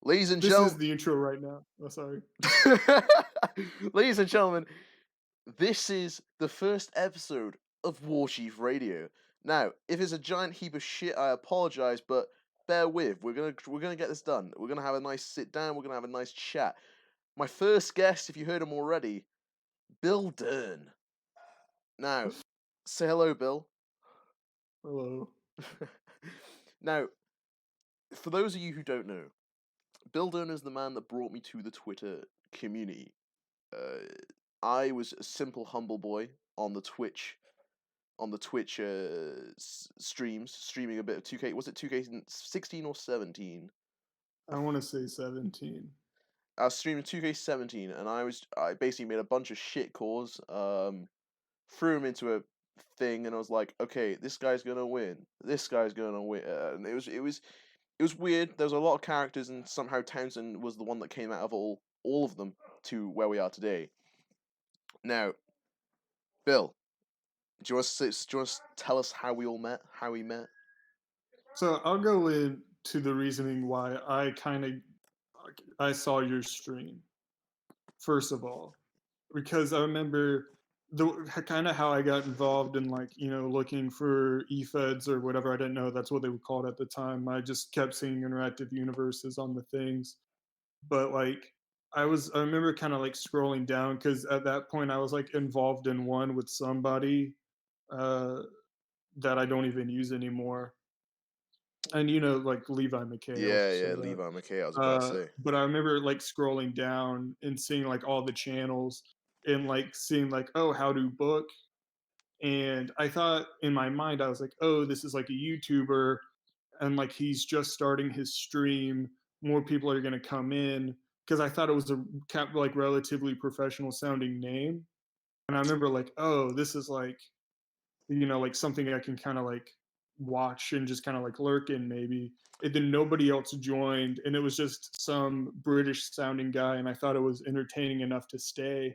Ladies and This is gentlemen, the intro right now. Oh, sorry. ladies and gentlemen, this is the first episode of Warchief Radio. Now, if it's a giant heap of shit, I apologize, but bear with. We're gonna get this done. We're gonna have a nice sit down. We're gonna have a nice chat. My first guest, if you heard him already, Bill Durn. Now, say hello, Bill. Hello. Now, for those of you who don't know, Bill Durn is the man that brought me to the Twitter community. Uh, I was a simple, humble boy on the Twitch, streams, streaming a bit of 2K. Was it 2K16 or 17? I want to say 17. I was streaming 2K17, and I basically made a bunch of shit calls, threw him into a thing, and I was like, okay, this guy's gonna win. This guy's gonna win. And it was weird. There was a lot of characters, and somehow Townsend was the one that came out of all of them to where we are today. Now, Bill, do you want to tell us how we all met? How we met? So I'll go into the reasoning why I saw your stream first of all, because I remember the kind of how I got involved in looking for e-feds or whatever. I didn't know that's what they were called at the time. I just kept seeing interactive universes on the things, but I remember kind of like scrolling down because at that point I was like involved in one with somebody uh, that I don't even use anymore. And like Levi McKay, I'll Yeah, just say yeah, that. Levi McKay. I was about to say. But I remember like scrolling down and seeing like all the channels and like seeing like, oh, how to book. And I thought in my mind, I was like, oh, this is like a YouTuber and like he's just starting his stream. More people are going to come in because I thought it was a like relatively professional sounding name. And I remember like, oh, this is like, like something I can kind of like watch and just kind of like lurk in maybe. And then nobody else joined, and it was just some British sounding guy, and I thought it was entertaining enough to stay.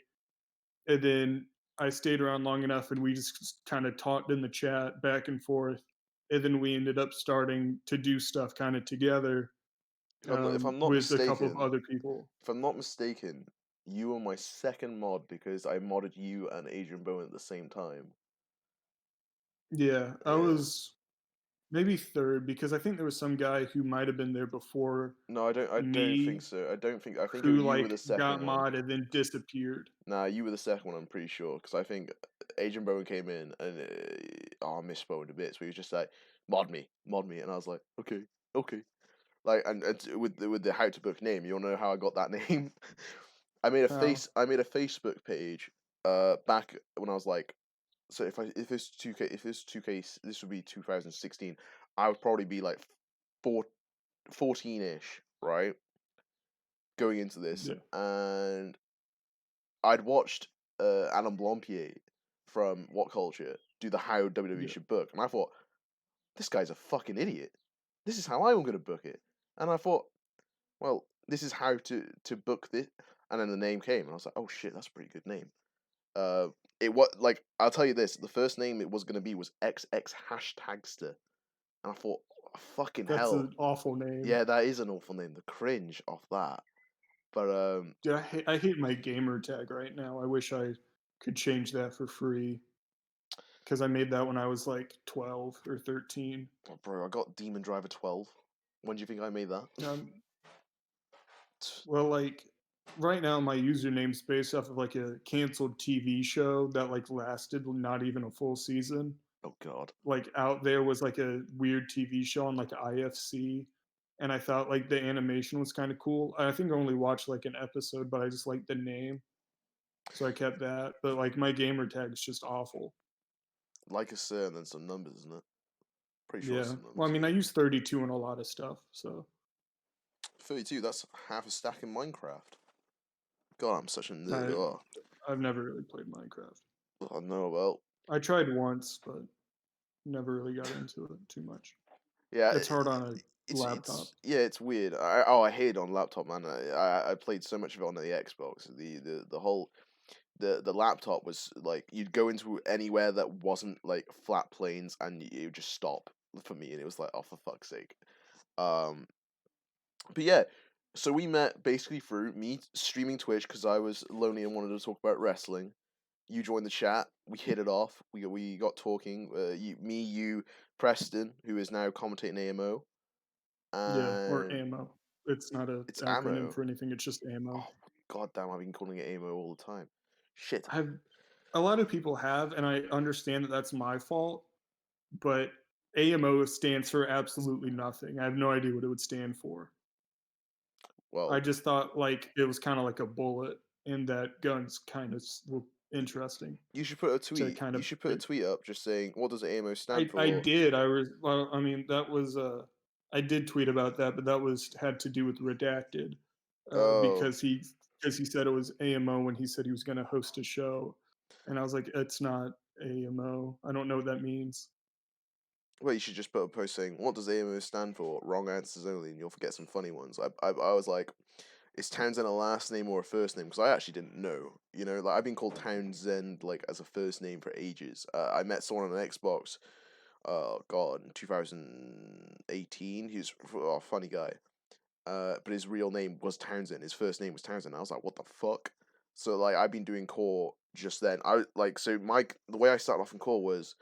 And then I stayed around long enough, and we just kind of talked in the chat back and forth. And then we ended up starting to do stuff kind of together If I'm not with a couple of mistaken, other people. you were my second mod because I modded you and Adrian Bowen at the same time. Yeah, I Yeah. was maybe third because I think there was some guy who might have been there before No, I don't. I don't think me so. I don't think. I think who you were like the second got one. mod and then disappeared. Nah, you were the second one. I'm pretty sure because I think Adrian Bowen came in and I missed Bowen a bit, so he was just like mod me, and I was like, okay, okay. Like and with the how to book name, you wanna know how I got that name? Oh, I made a Facebook page back when I was like, so if it's 2K, this would be 2016. I would probably be like 14-ish, right? Going into this, yeah, and I'd watched Adam Blompier from What Culture do the how WWE yeah. should book, and I thought, this guy's a fucking idiot. This is how I'm going to book it. And I thought, well, this is how to book this. And then the name came, and I was like, oh shit, that's a pretty good name. It was like, I'll tell you this: the first name it was going to be was XX hashtagster, and I thought, oh, fucking That's hell, an awful name. yeah, that is an awful name. The cringe off that, but Dude, I hate my gamer tag right now. I wish I could change that for free because I made that when I was like 12 or 13. oh, bro, I got Demon Driver 12. When do you think I made that? Um, well, like right now, my username's based off of like a canceled TV show that like lasted not even a full season. Oh god. Like out there was like a weird TV show on like IFC, and I thought like the animation was kind of cool. I think I only watched like an episode, but I just liked the name, so I kept that. But like my gamer tag is just awful. Like a sir and then some numbers, isn't it? Pretty sure it's Yeah. some Well, I numbers. mean, I use 32 in a lot of stuff, so 32, that's half a stack in Minecraft. God, I'm such a nerd. I Oh, I've never really played Minecraft. I know, well. I tried once, but never really got into it too much. Yeah, It's hard on a it's laptop. yeah, it's weird. I hate it on laptop, man. I played so much of it on the Xbox. The whole the laptop was like you'd go into anywhere that wasn't like flat planes and it would just stop for me, and it was like, oh, for fuck's sake. Um, but yeah, So we met basically through me streaming Twitch because I was lonely and wanted to talk about wrestling. You joined the chat. We hit it off. We got talking. You, Preston, who is now commentating AMO, Yeah, or and ammo. It's not a it's acronym Ammo. for anything. It's just ammo. Oh god damn! I've been calling it AMO all the time. Shit. I've a lot of people have, and I understand that that's my fault, but AMO stands for absolutely nothing. I have no idea what it would stand for. I Well, just thought like it was kind of like a bullet, and that guns kind of look interesting you should put a to tweet. kind You of. should put a tweet up just saying what does AMO stand I for. did. I was well. I mean, that was I did tweet about that, but that was had to do with redacted, Oh, because he said it was AMO when he said he was going to host a show, and I was like, it's not AMO. I don't know what that means. well, you should just put a post saying what does AMO stand for. Wrong answers only, and you'll forget some funny ones. I was like, is Townsend a last name or a first name? Because I actually didn't know. You know, like I've been called Townsend like as a first name for ages. I met someone on an Xbox. God, in 2018. He's a funny guy. But his real name was Townsend. His first name was Townsend. I was like, what the fuck? So like I've been doing core just then. I like so my the way I started off in core was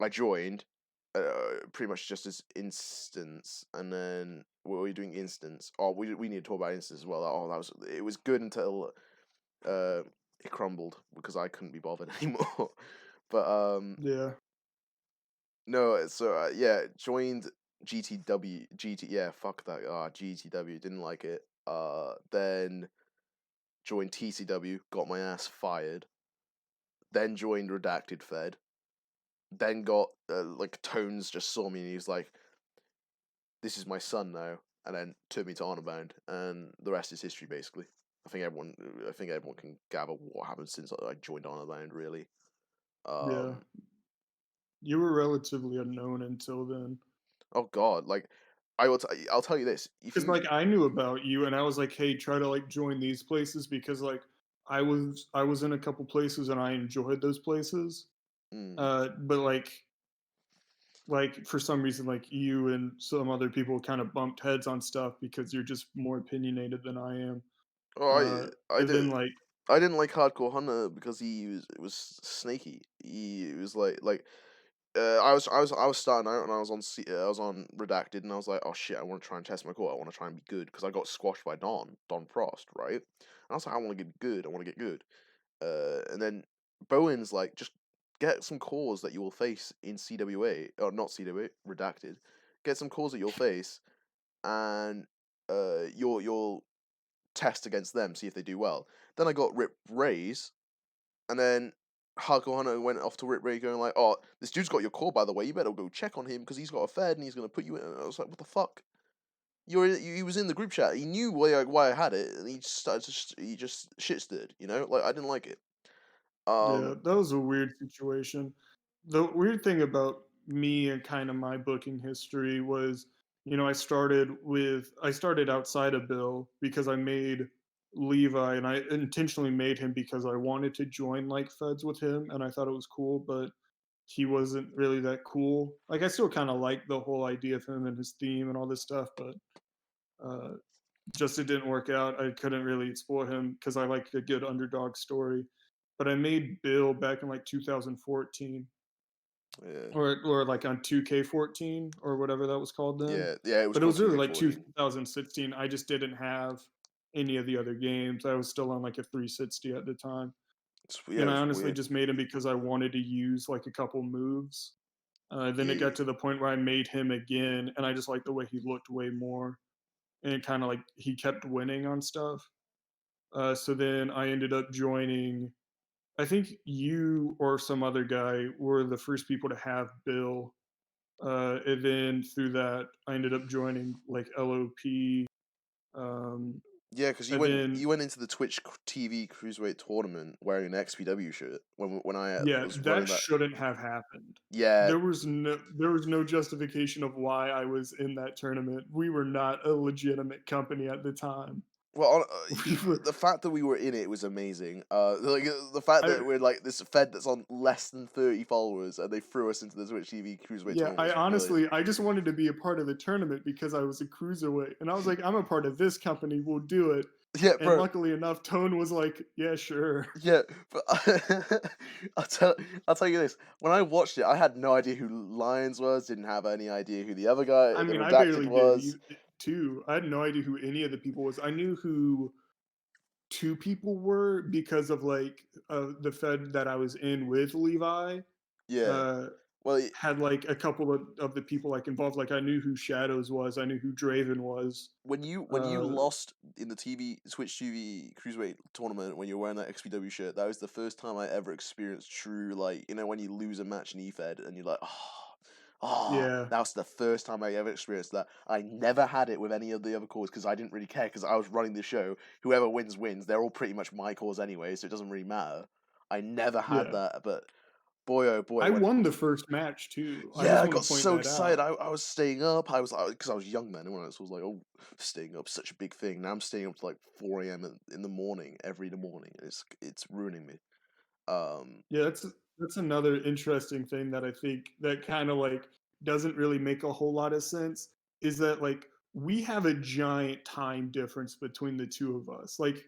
I joined, pretty much just as instance, and then what were we doing instance? Oh, we need to talk about instance as well. Oh, it was good until it crumbled because I couldn't be bothered anymore. But Yeah, no, so yeah, joined yeah, fuck that. GTW didn't like it. Then joined TCW, got my ass fired. Then joined Redacted Fed. Then got like Tones just saw me and he was like, "This is my son now," and then turned me to Honor Bound, and the rest is history basically. I think everyone can gather what happened since I joined Honor Bound. Really, yeah. um, You were relatively unknown until then. oh god, like I'll tell you this: if Because you, like I knew about you, and I was like, hey, try to like join these places because like I was in a couple places and I enjoyed those places. mm, But like for some reason like you and some other people kind of bumped heads on stuff because you're just more opinionated than I am. oh, I And did. then like I didn't like Hardcore Hunter because it was snaky. He it was I was starting out and I was on Redacted and I was like, oh shit, I want to try and test my core. I want to try and be good because I got squashed by Don Frost, right? And I was like, I want to get good. I want to get good. And then Bowen's like, just get some cores that you will face in CWA or not CWA Redacted. Get some cores that you'll face, and you'll test against them, see if they do well. Then I got Rip Rays, and then Hardcore Hunter went off to Rip Ray going like, "Oh, this dude's got your core, by the way. You better go check on him because he's got a Fed and he's gonna put you in." And I was like, "What the fuck?" He was in the group chat. He knew why I had it, and he just started he just shit stirred. You know, like I didn't like it. yeah, Um, that was a weird situation. The weird thing about me and kind of my booking history was, I started outside of Bill because I made Levi and I intentionally made him because I wanted to join like feds with him and I thought it was cool, but he wasn't really that cool. Like I still kind of like the whole idea of him and his theme and all this stuff, but uh just it didn't work out. I couldn't really explore him because I like a good underdog story. But I made Bill back in like 2014 yeah, or like on 2K14 or whatever that was called then. yeah. It was But it called was Two really K like 14. 2016. I just didn't have any of the other games. I was still on like a 360 at the time. Yeah, it And I was honestly weird. just made him because I wanted to use like a couple moves. Then it Yeah, got to the point where I made him again, and I just liked the way he looked way more. And kind of like he kept winning on stuff. So then I ended up joining. I think you or some other guy were the first people to have Bill, and then through that I ended up joining like LOP. Um, yeah, because and then you went into the Twitch TV Cruiserweight tournament wearing an XPW shirt when I yeah, was running that that. shouldn't have happened. Yeah, There was no justification of why I was in that tournament. We were not a legitimate company at the time. Well, We were, the fact that we were in it was amazing. Like the fact I, that we're like this fed that's on less than 30 followers, and they threw us into the Twitch TV Cruiserweight yeah, tournament I was brilliant. honestly, I just wanted to be a part of the tournament because I was a cruiserweight, and I was like, I'm a part of this company, we'll do it. Yeah, And bro. luckily enough, Tone was like, yeah, sure. Yeah, but I'll tell I'll tell you this. When I watched it, I had no idea who Lions was. Didn't have any idea who the other guy, I the mean, I redacted, barely did was. too. I had no idea who any of the people was. I knew who two people were because of like the Fed that I was in with Levi. Yeah. Uh, Well, had like a couple of the people like involved. Like I knew who Shadows was. I knew who Draven was. when you lost in the Twitch TV Cruiserweight tournament when you were wearing that XPW shirt, that was the first time I ever experienced true, like, when you lose a match in EFED and you're like, Yeah, that was the first time I ever experienced that. I never had it with any of the other cores because I didn't really care because I was running the show. Whoever wins wins. They're all pretty much my cores anyway, so it doesn't really matter. I never had yeah. that, but boy oh boy, I when won the first match too. I yeah, just I want got to point so that excited. out. I was staying up. I was because I was young then, and when I was like, oh, staying up such a big thing. Now I'm staying up to like 4 a.m. in the morning every morning. It's ruining me. Um, Yeah, that's another interesting thing that I think that kind of like doesn't really make a whole lot of sense is that like we have a giant time difference between the two of us. Like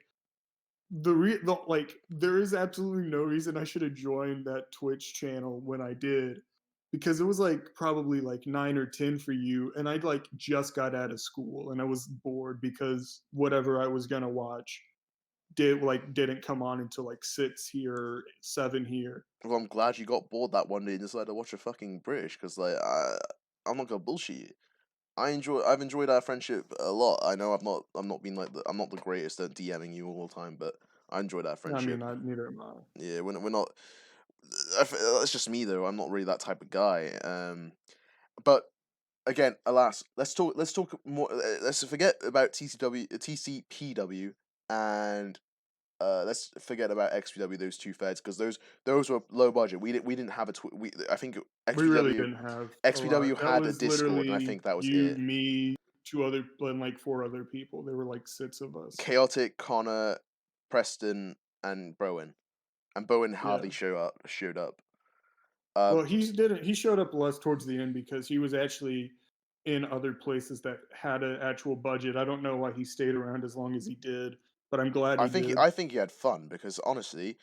like there is absolutely no reason I should have joined that Twitch channel when I did because it was like probably like 9 or 10 for you and I'd like just got out of school and I was bored because whatever I was going to watch didn't come on until like 6 here, 7 here. well, I'm glad you got bored that one day and decided to watch a fucking British because like I'm not gonna bullshit you. I've enjoyed our friendship a lot. I know I'm not being like I'm not the greatest at DMing you all the time, but I enjoyed our I mean, friendship. neither am I. Yeah, we're not. That's just me though. I'm not really that type of guy. But again, alas, let's talk more. Let's forget about TCPW, and let's forget about XPW. Those two feds because those were low budget. We didn't have I think We really XPW didn't have a XPW lot. That had a was Discord, and I literally think that was you, it. me, 2 other and, like, 4 other people. There were, like, 6 of us. Chaotic, Connor, Preston, and Bowen, and Bowen Yeah. hardly showed up. Well, he showed up less towards the end because he was actually in other places that had an actual budget. I don't know why he stayed around as long as he did, but I'm glad he did. I think he had fun because honestly,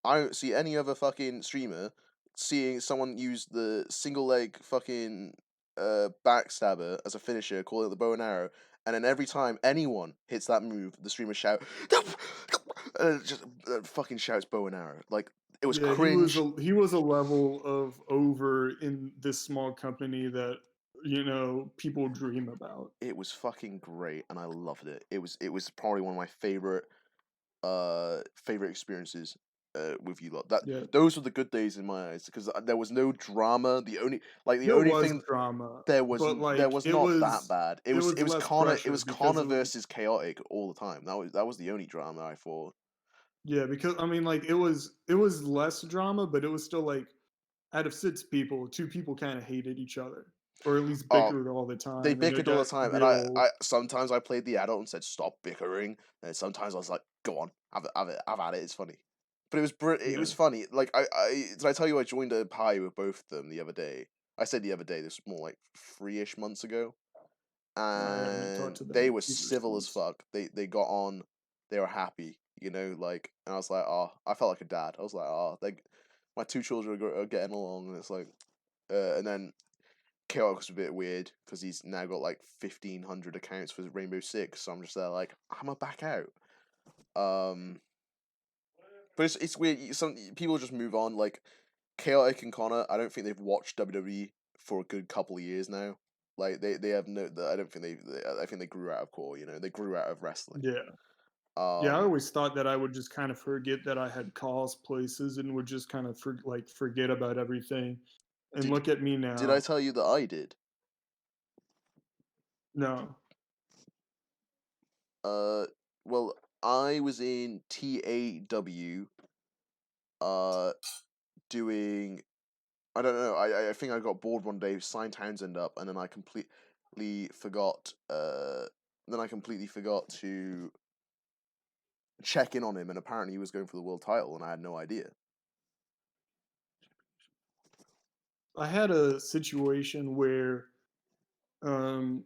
I don't see any other fucking streamer seeing someone use the single leg fucking backstabber as a finisher, call it the bow and arrow, and then every time anyone hits that move, the streamer shout, just fucking shouts bow and arrow. Like it was Yeah, cringe. he was a level of over in this small company that, people dream about. It was fucking great, and I loved it. It was probably one of my favorite experiences with you lot. That Yeah. those were the good days in my eyes because there was no drama. The There only was thing drama, there but, was like, not that bad. it was less It pressure was because Connor of versus Chaotic all the time. That was the only drama I thought. yeah, because, I mean, like, it was less drama, but it was still, like, out of 6 people, 2 people kinda hated each other, or at least Oh, bickered all the they time, and it bickered all the got time, and real I sometimes I played the adult and said stop bickering, and sometimes I was like, go on, have at it. It's funny, but it yeah. was funny. Like did I tell you I joined a pie with both of them the other day? I said the other day. This was more like 3-ish months ago, I haven't talked and to they them were either civil as since. fuck. They got on, they were happy, like, and I was like, oh, I felt like a dad. I was like, oh, my two children are getting along, and it's like, and then Chaos was a bit weird because he's now got like 1,500 accounts for Rainbow Six. So I'm just there like I'm gonna back out. Um, but it's weird. Some people just move on. Like Chaotic and Connor, I don't think they've watched WWE for a good couple of years now. Like they have no. I don't think I think they grew out of core. They grew out of wrestling. Yeah. Yeah, I Um, always thought that I would just kind of forget that I had calls places and would just kind of forget about everything, and did look at me did I now. tell you that I did? No. Uh, well, I was in TAW. Doing I don't know. I think I got bored one day, signed Townsend up, and then I completely forgot. Then I completely forgot to check in on him, and apparently he was going for the world title, and I had no idea. I had a situation where um,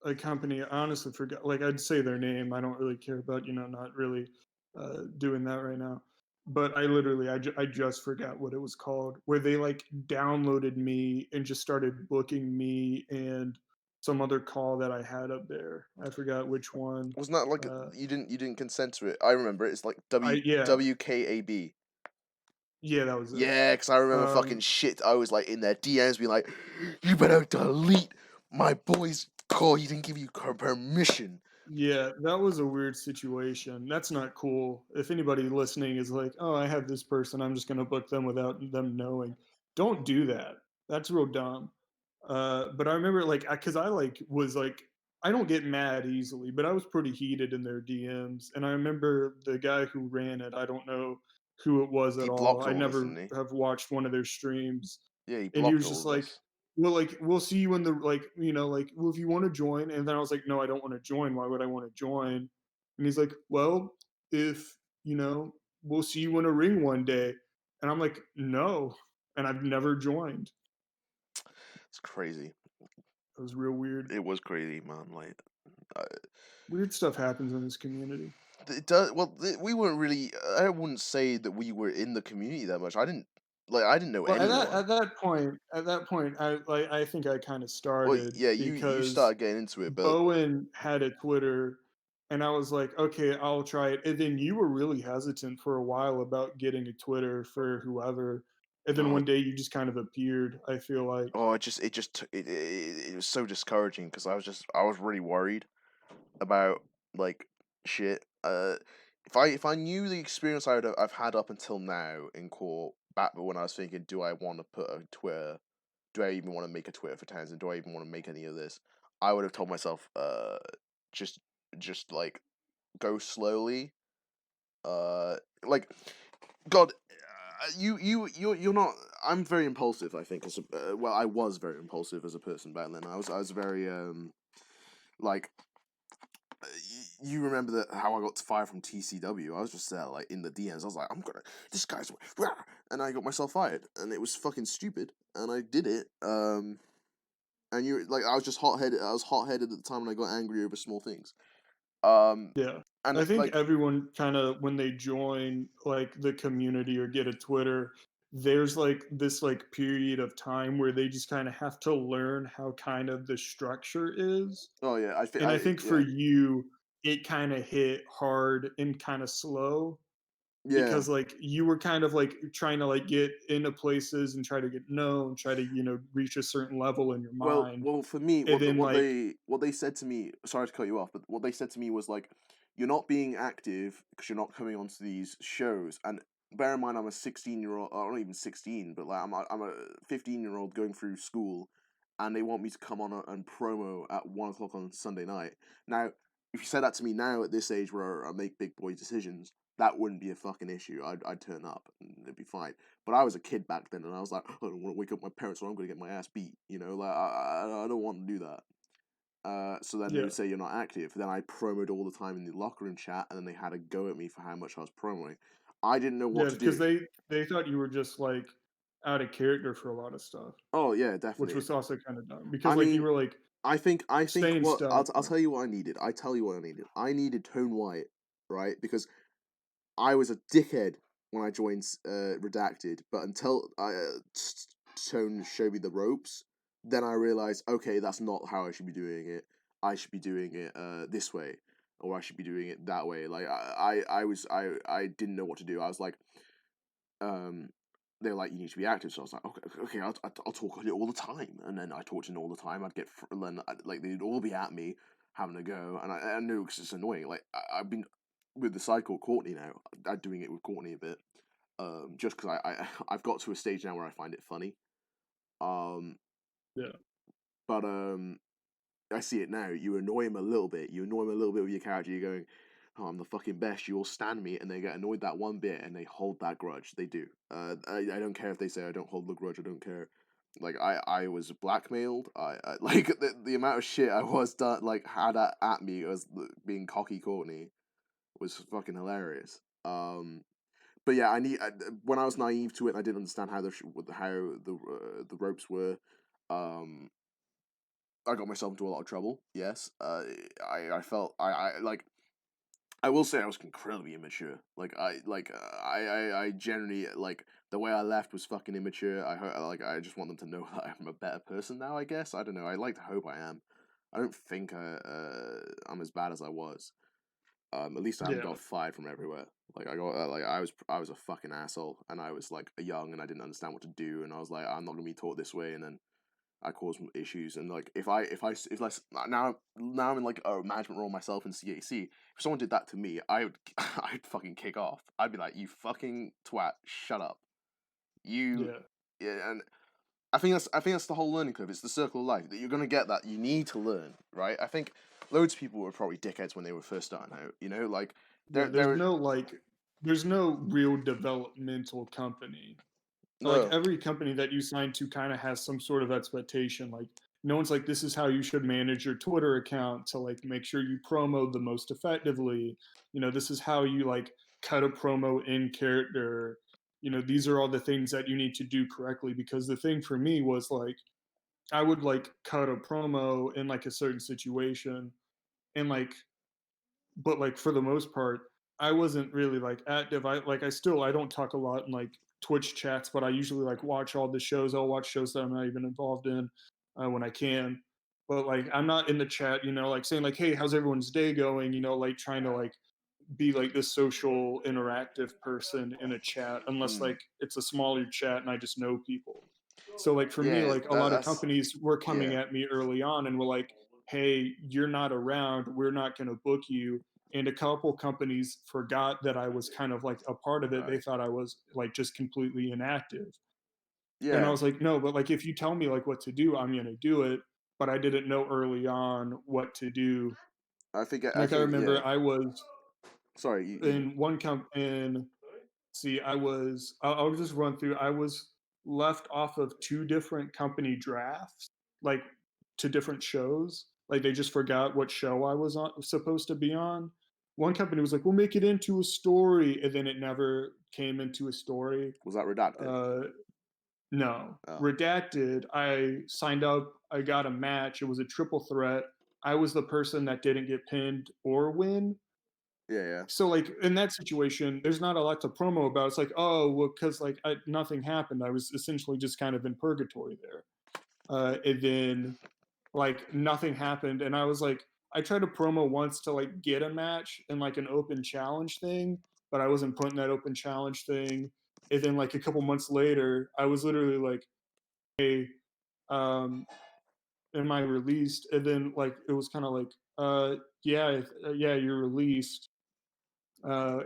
a company, I honestly forgot, like I'd say their name. I don't really care about, not really doing that right now. But I just forgot what it was called, where they like downloaded me and just started booking me and some other call that I had up there. I forgot which one. Wasn't that like Uh, you didn't consent to it? I remember it. It's like yeah, WKAB. yeah, that was it. Yeah, because I remember fucking Um, shit. I was like in their DMs being like, "You better delete my boy's call. He didn't give you permission." Yeah, that was a weird situation. That's not cool. If anybody listening is like, "Oh, I have this person, I'm just gonna book them without them knowing," don't do that. That's real dumb. But I remember, like, because I like was like, I don't get mad easily, but I was pretty heated in their DMs, and I remember the guy who ran it. I don't know who it was He at all. blocked I all of us, never didn't he? have watched one of their streams, Yeah, he and he blocked was all just of like, us. well, like, we'll see you in the, like, well, if you want to join. And then I was like, no, I don't want to join. Why would I want to join? And he's like, well, if, we'll see you in a ring one day. And I'm like, no. And I've never joined. It's crazy. It was real weird. It was crazy, man. Like, uh, Weird stuff happens in this community. it does. Well, we weren't really. I wouldn't say that we were in the community that much. I didn't know Well, at that anyone. at that point, I think I kind of Well, started yeah, you because started getting into it, but Bowen had a Twitter, and I was like, okay, I'll try it. And then you were really hesitant for a while about getting a Twitter for whoever. And then oh, one day you just kind of appeared, I feel like. it was so discouraging because I was really worried about like shit. If I knew the experience I've had up until now in court, back when I was thinking, do I want to put a Twitter? Do I even want to make a Twitter for Townsend? Do I even want to make any of this? I would have told myself, just like go slowly. Like God, you're not. I'm very impulsive. I think as well, I was very impulsive as a person back then. I was very like you remember that how I got fired from TCW. I was just there like in the DMs. I was like, I'm gonna this guy's rah, and I got myself fired, and it was fucking stupid, and I did it. And you like I was just hot headed. I was hot headed at the time, and I got angry over small things. Um, Yeah. and I think like everyone kind of, when they join like the community or get a Twitter, there's like this like period of time where they just kind of have to learn how kind of the structure is. oh yeah, And I think for yeah you, it kind of hit hard and kind of slow yeah. because like you were kind of like trying to like get into places and try to get known, try to, reach a certain level in your mind. Well, for me, And then like, what they said to me. Sorry to cut you off, but what they said to me was like, "You're not being active because you're not coming onto these shows." And bear in mind, I'm a 16-year-old. Not even 16, but like I'm a 15-year-old going through school, and they want me to come on and promo at 1 o'clock on Sunday night. Now, if you said that to me now at this age where I make big boy decisions, that wouldn't be a fucking issue. I'd turn up and it'd be fine. But I was a kid back then, and I was like, I don't want to wake up my parents, or I'm going to get my ass beat. You know, like I don't want to do that. So then they yeah. would say you're not active. Then I promoed all the time in the locker room chat, and then they had a go at me for how much I was promoting. I didn't know what Yeah, to because do. they thought you were just like out of character for a lot of stuff, Oh yeah, which definitely. was also kind of dumb because I like you mean, were like I think saying what stuff. I'll tell you what I needed. I tell you what I needed. I needed Tone White, right? Because I was a dickhead when I joined Redacted, but until Tone showed me the ropes, then I realized, okay, that's not how I should be doing it. I should be doing it this way, or I should be doing it that way. Like I didn't know what to do. I was like, um, they were like, you need to be active. So I was like, okay, I'll talk on it all the time. And then I talked to it all the time. I'd get then like they'd all be at me having a go, and I knew because it's annoying. Like I've been with the side called Courtney now. I'm doing it with Courtney a bit, just because I've got to a stage now where I find it funny. Um, Yeah, but I see it now. You annoy him a little bit. You annoy him a little bit with your character. You're going, "Oh, I'm the fucking best. You all stand me," and they get annoyed that one bit, and they hold that grudge. They do. I don't care if they say I don't hold the grudge. I don't care. Like I was blackmailed. I like the amount of shit I was done like had at me as being cocky Courtney was fucking hilarious. But yeah, when I was naive to it, and I didn't understand how the ropes were. Um, I got myself into a lot of trouble. Yes, I felt I like. I will say I was incredibly immature. I generally like the way I left was fucking immature. I just want them to know that I'm a better person now. I guess I don't know. I like to hope I am. I don't think I'm as bad as I was. At least I haven't Yeah. got fired from everywhere. I was a fucking asshole, and I was like young, and I didn't understand what to do, and I was like, I'm not gonna be taught this way, and then I caused issues. And like now I'm in like a management role myself in CAC. If someone did that to me, I would I'd fucking kick off. I'd be like, you fucking twat, shut up. You Yeah. Yeah, and I think that's the whole learning curve. It's the circle of life that you're gonna get that you need to learn, right? I think loads of people were probably dickheads when they were first starting out. You know, like Yeah, there were there's no real developmental company. Like no. every company that you sign to kind of has some sort of expectation. Like no one's like, this is how you should manage your Twitter account to like make sure you promo the most effectively. This is how you like cut a promo in character. These are all the things that you need to do correctly. Because the thing for me was like, I would like cut a promo in like a certain situation, and like, but like for the most part, I wasn't really like active. I don't talk a lot in like Twitch chats, but I usually like watch all the shows. I'll watch shows that I'm not even involved in when I can. But like I'm not in the chat, like saying like, hey, how's everyone's day going? Like trying to like be like this social interactive person in a chat, unless Mm, like it's a smaller chat and I just know people. So like for me, yeah, like a lot of that's companies were coming yeah. at me early on and were like, hey, you're not around, we're not going to book you. And a couple companies forgot that I was kind of like a part of it. They Right. thought I was like just completely inactive. And I Yeah, was like, no, but like if you tell me like what to do, I'm going to do it. But I didn't know early on what to do. I Like I think yeah. remember I was Sorry, you in one comp in see, I'll just run through. I was left off of two different company drafts, like to different shows. Like they just forgot what show I was supposed to be on. One company was like, "We'll make it into a story," and then it never came into a story. was that redacted? Uh, no, Oh, redacted. I signed up. I got a match. It was a triple threat. I was the person that didn't get pinned or win. yeah, yeah. So like in that situation, there's not a lot to promo about. It's like, oh, well, because like nothing happened. I was essentially just kind of in purgatory there. And then like nothing happened, and I was like, I tried to promo once to like get a match and like an open challenge thing, but I wasn't putting that open challenge thing. And then like a couple months later, I was literally like, hey, um, am I released? And then like it was kind of like, yeah, yeah, you're released.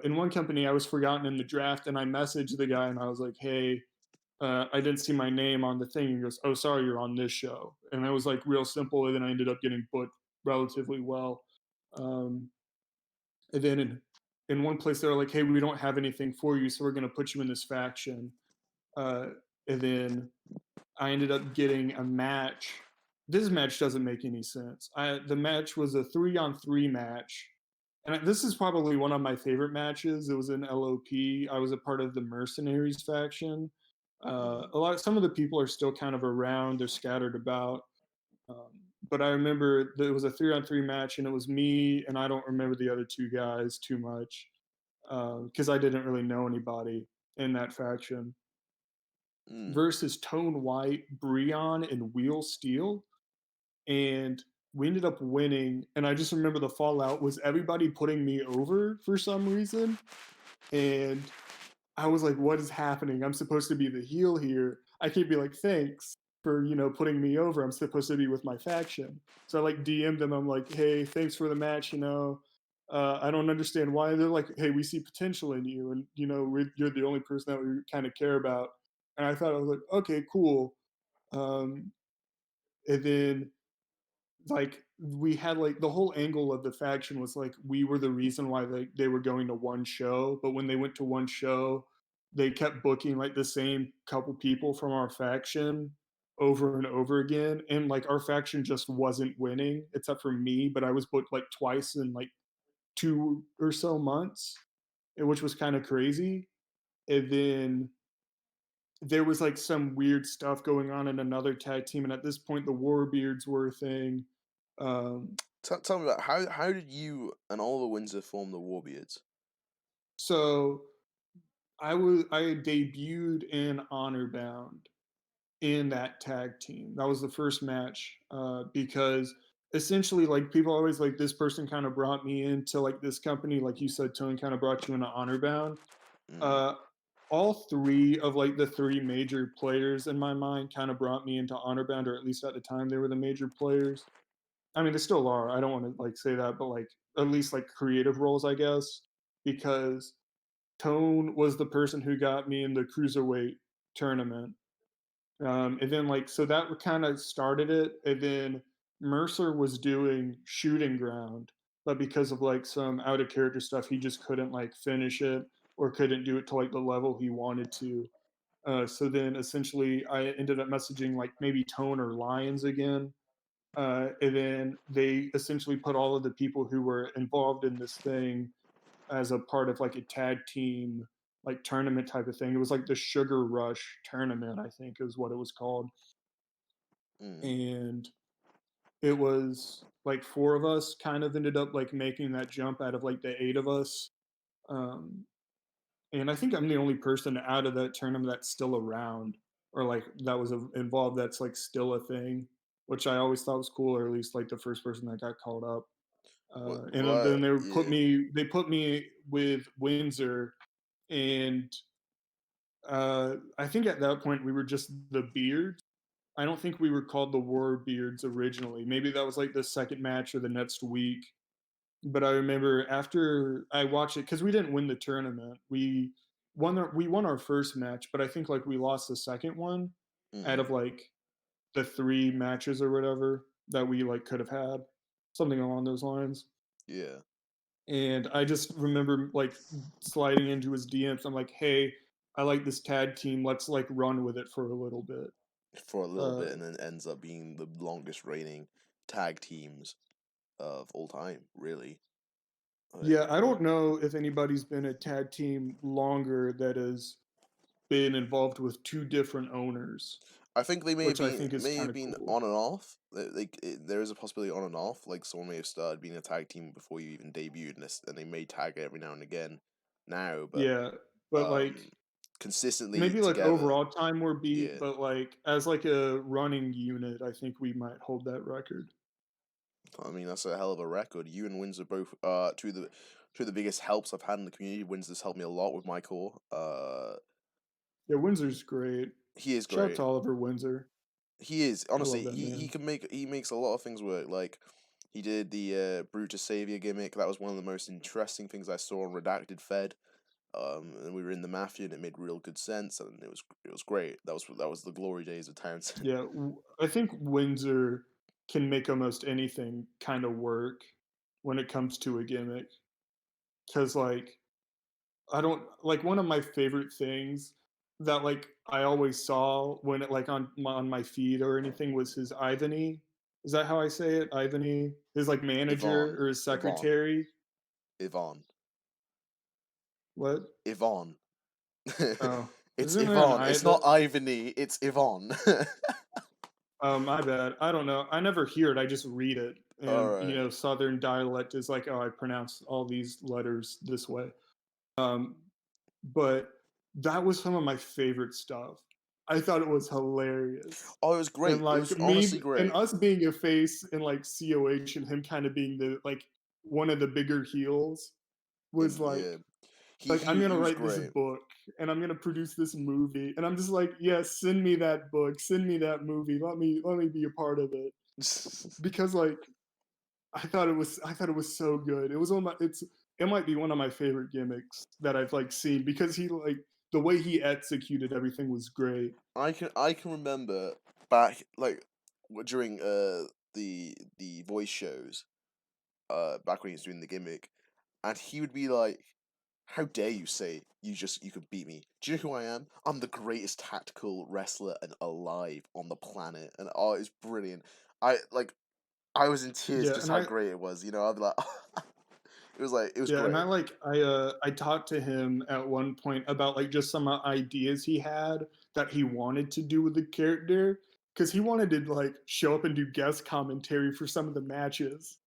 In one company, I was forgotten in the draft, and I messaged the guy, and I was like, "Hey, I didn't see my name on the thing." He goes, "Oh, sorry, you're on this show," and it was like real simple. And then I ended up getting booked relatively well. Um, and then in one place, they were like, "Hey, we don't have anything for you, so we're going to put you in this faction." Uh, and then I ended up getting a match. This match doesn't make any sense. The match was a 3-on-3 match, and this is probably one of my favorite matches. It was in LOP. I was a part of the Mercenaries faction. Mm, Some of the people are still kind of around. They're scattered about. Um, but I remember that it was a 3-on-3 match, and it was me, and I don't remember the other two guys too much because I didn't really know anybody in that faction. mm. Versus Tone White, Breon, and Wheel Steel, and we ended up winning. And I just remember the fallout was everybody putting me over for some reason, and I was like, "What is happening? I'm supposed to be the heel here. I can't be like thanks for putting me over. I'm supposed to be with my faction." So I like DM'd them. I'm like, "Hey, thanks for the match. I don't understand why." They're like, "Hey, we see potential in you, and you're the only person that we kind of care about." And I thought I was like, "Okay, cool." Um, and then like we had like the whole angle of the faction was like we were the reason why they were going to one show, but when they went to one show, they kept booking like the same couple people from our faction over and over again, and like our faction just wasn't winning except for me, but I was booked like twice in like 2 or so months, which was kind of crazy. And then there was like some weird stuff going on in another tag team, and at this point, the Warbeards were a thing. Um, Tell me about how did you and Oliver Windsor form the Warbeards? so I debuted in Honor Bound in that tag team. That was the first match because essentially, like people always like this person kind of brought me into like this company, like you said, Tone kind of brought you into Honor Bound. Mm, Uh, all three of like the three major players in my mind kind of brought me into Honor Bound, or at least at the time they were the major players. I mean, they still are. I don't want to like say that, but like at least like creative roles, I guess, because Tone was the person who got me in the cruiserweight tournament. And then like so that kind of started it. And then Mercer was doing shooting ground, but because of like some out of character stuff, he just couldn't like finish it or couldn't do it to like the level he wanted to. So then essentially I ended up messaging like maybe Tone or Lions again. And then they essentially put all of the people who were involved in this thing as a part of like a tag team like tournament type of thing. It was like the Sugar Rush tournament, I think is what it was called. mm, And it was like four of us kind of ended up like making that jump out of like the eight of us. Um, and I think I'm the only person out of that tournament that's still around or like that was involved that's like still a thing, which I always thought was cool, or at least like the first person that got called up. And then yeah. they put me with Windsor, and I think at that point we were just the Beards. I don't think we were called the War Beards originally. Maybe that was like the second match or the next week. But I remember after I watched it because we didn't win the tournament. We won our first match, but I think like we lost the second one out Mm, of like the three matches or whatever that we like could have had, something along those lines. yeah. And I just remember like sliding into his DMs. I'm like, hey, I like this tag team. Let's like run with it for a little bit. For a little Uh, bit, and then ends up being the longest reigning tag teams of all time. Really, yeah, I like don't know if anybody's been a tag team longer that has been involved with two different owners, I think they which I think is may kind have of been cool. on and off. There is a possibility on and off. Like someone may have started being a tag team before you even debuted, and they may tag it every now and again. Now, but Yeah, but um, like consistently maybe like together. overall time we're beat, Yeah, but like as like a running unit, I think we might hold that record. I mean that's a hell of a record. You and Windsor both two of the biggest helps I've had in the community. Windsor's helped me a lot with my core. Yeah, Windsor's great. He is Shout out great. to Oliver Windsor. He is I love honestly. that He man. can make he makes a lot of things work. Like he did the Brutus Savior gimmick. That was one of the most interesting things I saw on Redacted Fed. And we were in the Mafia, and it made real good sense, and it was great. That was the glory days of Townsend. Yeah, I think Windsor can make almost anything kind of work when it comes to a gimmick. Because like I don't like one of my favorite things that like I always saw when it like on my feed or anything was his Ivany. Is that how I say it? Ivany, his like manager Yvonne, or his Yvonne, secretary. Yvonne, What? Yvonne. Oh, It's isn't there an Yvonne. I? It's not Ivany. It's Yvonne. Oh, my bad. I don't know. I never hear it. I just read it, All and you right. know, Southern dialect is like, oh, I pronounce all these letters this way. Um, but that was some of my favorite stuff. I thought it was hilarious. Oh, it was And great. It like was me honestly and great. us being a face and like COH and him kind of being the like one of the bigger heels was In yeah, like I'm gonna he was write this great. book and I'm gonna produce this movie. And I'm just like, yes, send me that book, send me that movie. Let me be a part of it. Because like I thought it was so good. It was on my it might be one of my favorite gimmicks that I've like seen because he like the way he executed everything was great. I can remember back like during the voice shows back when he was doing the gimmick, and he would be like, "How dare you say you could beat me? Do you know who I am? I'm the greatest tactical wrestler and alive on the planet." And oh, it's brilliant. I like I was in tears Yeah, just and how great it was. You know, I'd be like, It was Yeah, and great. I talked to him at one point about like just some ideas he had that he wanted to do with the character because he wanted to like show up and do guest commentary for some of the matches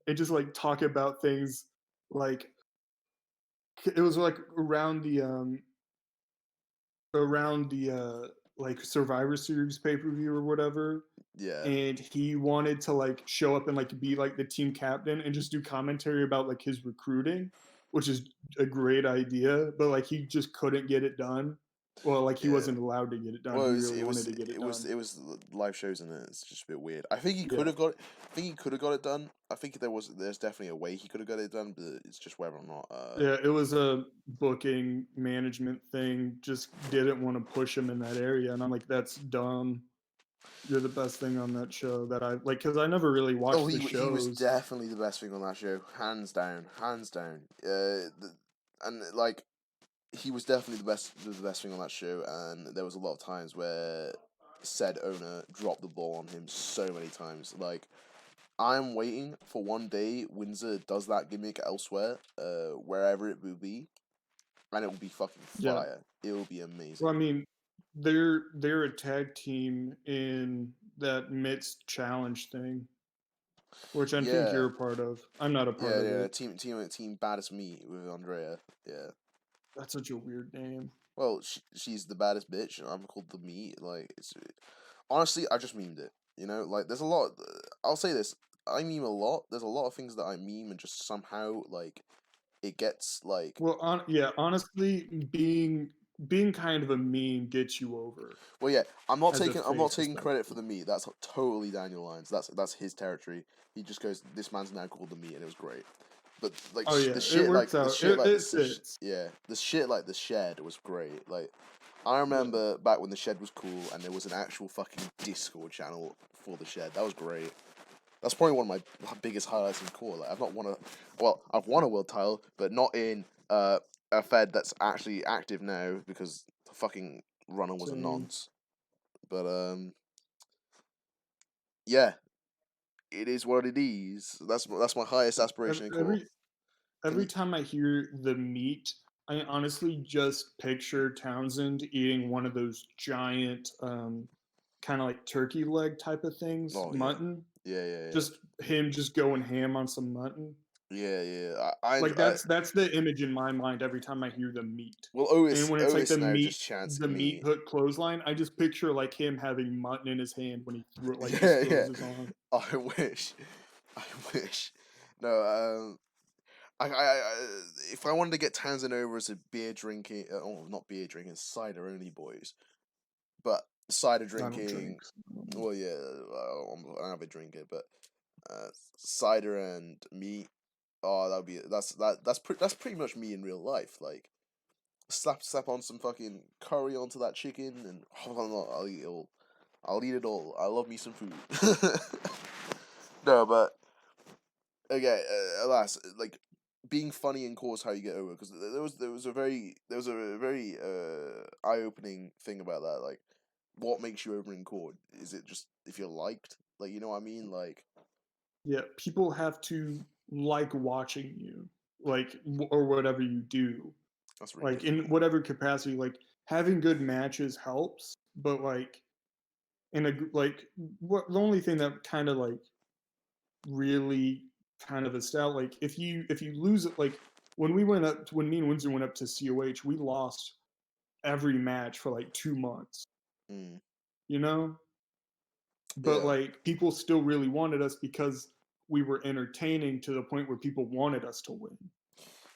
and just like talk about things like it was like around the like Survivor Series pay-per-view or whatever, Yeah, and he wanted to like show up and like be like the team captain and just do commentary about like his recruiting, which is a great idea, but like he just couldn't get it done. Well, like he yeah. wasn't allowed to get it done. Well, He really wanted to get it done. live shows in it. It's just a bit weird. I think he could Yeah. have got it. I think he could have got it done. I think there's definitely a way he could have got it done, but it's just whether or not. Yeah, it was a booking management thing. Just didn't want to push him in that area, and I'm like, that's dumb. You're the best thing on that show that I like because I never really Oh, watched the he was shows. definitely the best thing on that show, hands down, hands down. And like he was definitely the best thing on that show, and there was a lot of times where said owner dropped the ball on him so many times. Like I'm waiting for one day Windsor does that gimmick elsewhere, wherever it will be, and it will be fucking Yeah. fire. It will be Well, I amazing. mean, they're a tag team in that Mitts challenge thing, which I think Yeah, you're a part of. I'm not a part of yeah. it. Team baddest meat with Andrea. Yeah. That's such a weird name. Well, she's the baddest bitch, and I'm called the meat. Like it's honestly, I just memed it. You know, like there's a lot. I'll say this: I meme a lot. There's a lot of things that I meme, and just somehow like it gets like. Well, yeah, honestly, being kind of a meme gets you over Well, yeah, as a I'm not face, taking credit for especially. the meat. That's totally Daniel Lyons. That's his territory. He just goes, "This man's now called the meat," and it was great. But like Oh the yeah, it shit, like works the out. shit, like It fits. yeah, the shit like the shed was great. Like I Yeah. remember back when the shed was cool, and there was an actual fucking Discord channel for the shed. That was great. That's probably one of my biggest highlights in core. Like I've not won a, well, I've won a world title, but not in a fed that's actually active now because the fucking runner was a Same. nonce. But yeah, it is what it is. That's my highest aspiration in core. Every Can every you? time I hear the meat, I honestly just picture Townsend eating one of those giant, kind of like turkey leg type of things, Oh yeah, mutton. yeah. Just him just going ham on some mutton. Yeah. Like that's the image in my mind every time I hear the meat. Well, And when it's like Otis now just chants the meat meat. hook clothesline, I just picture like him having mutton in his hand when he like just Yeah. throws his arm. I wish, I wish. No, if I wanted to get Townsend over as a beer drinking, oh, not beer drinking, cider only boys, but cider I don't drink. drinking. Well, yeah, I have a drinker, but cider and meat. Oh, that would be that's pretty much me in real life. Like slap on some fucking curry onto that chicken, and oh, I'll eat it all. I'll eat it all. I love me some food. No, but okay, alas, like being funny in course how you get over because there was a very eye opening thing about that. Like, what makes you over in court? Is it just if you're liked? Like, you know what I mean? Like, Yeah, people have to like watching you, like or whatever you do, that's really like in difficult. whatever capacity. Like having good matches helps, but like like what the only thing that kind of like really kind of established like if you lose it like when me and Windsor went up to COH, we lost every match for like 2 months, Mm, you know, but yeah, like people still really wanted us because we were entertaining to the point where people wanted us to win.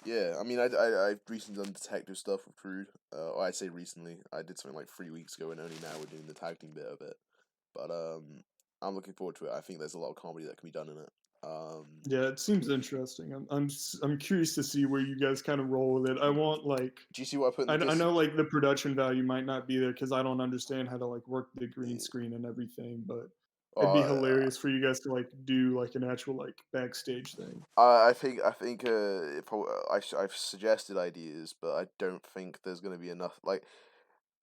yeah. I mean, I've recently done detective stuff with Crude. Or I say recently. I did something like 3 weeks ago, and only now we're doing the tag team bit of it. But I'm looking forward to it. I think there's a lot of comedy that can be done in it. Yeah, it seems interesting. I'm curious to see where you guys kind of roll with it. I want like Do you see what I put in the I dis? know like the production value might not be there because I don't understand how to like work the green screen and everything, but it'd be Uh, hilarious for you guys to like do like an actual like backstage thing. I think if I've suggested ideas, but I don't think there's gonna be enough. Like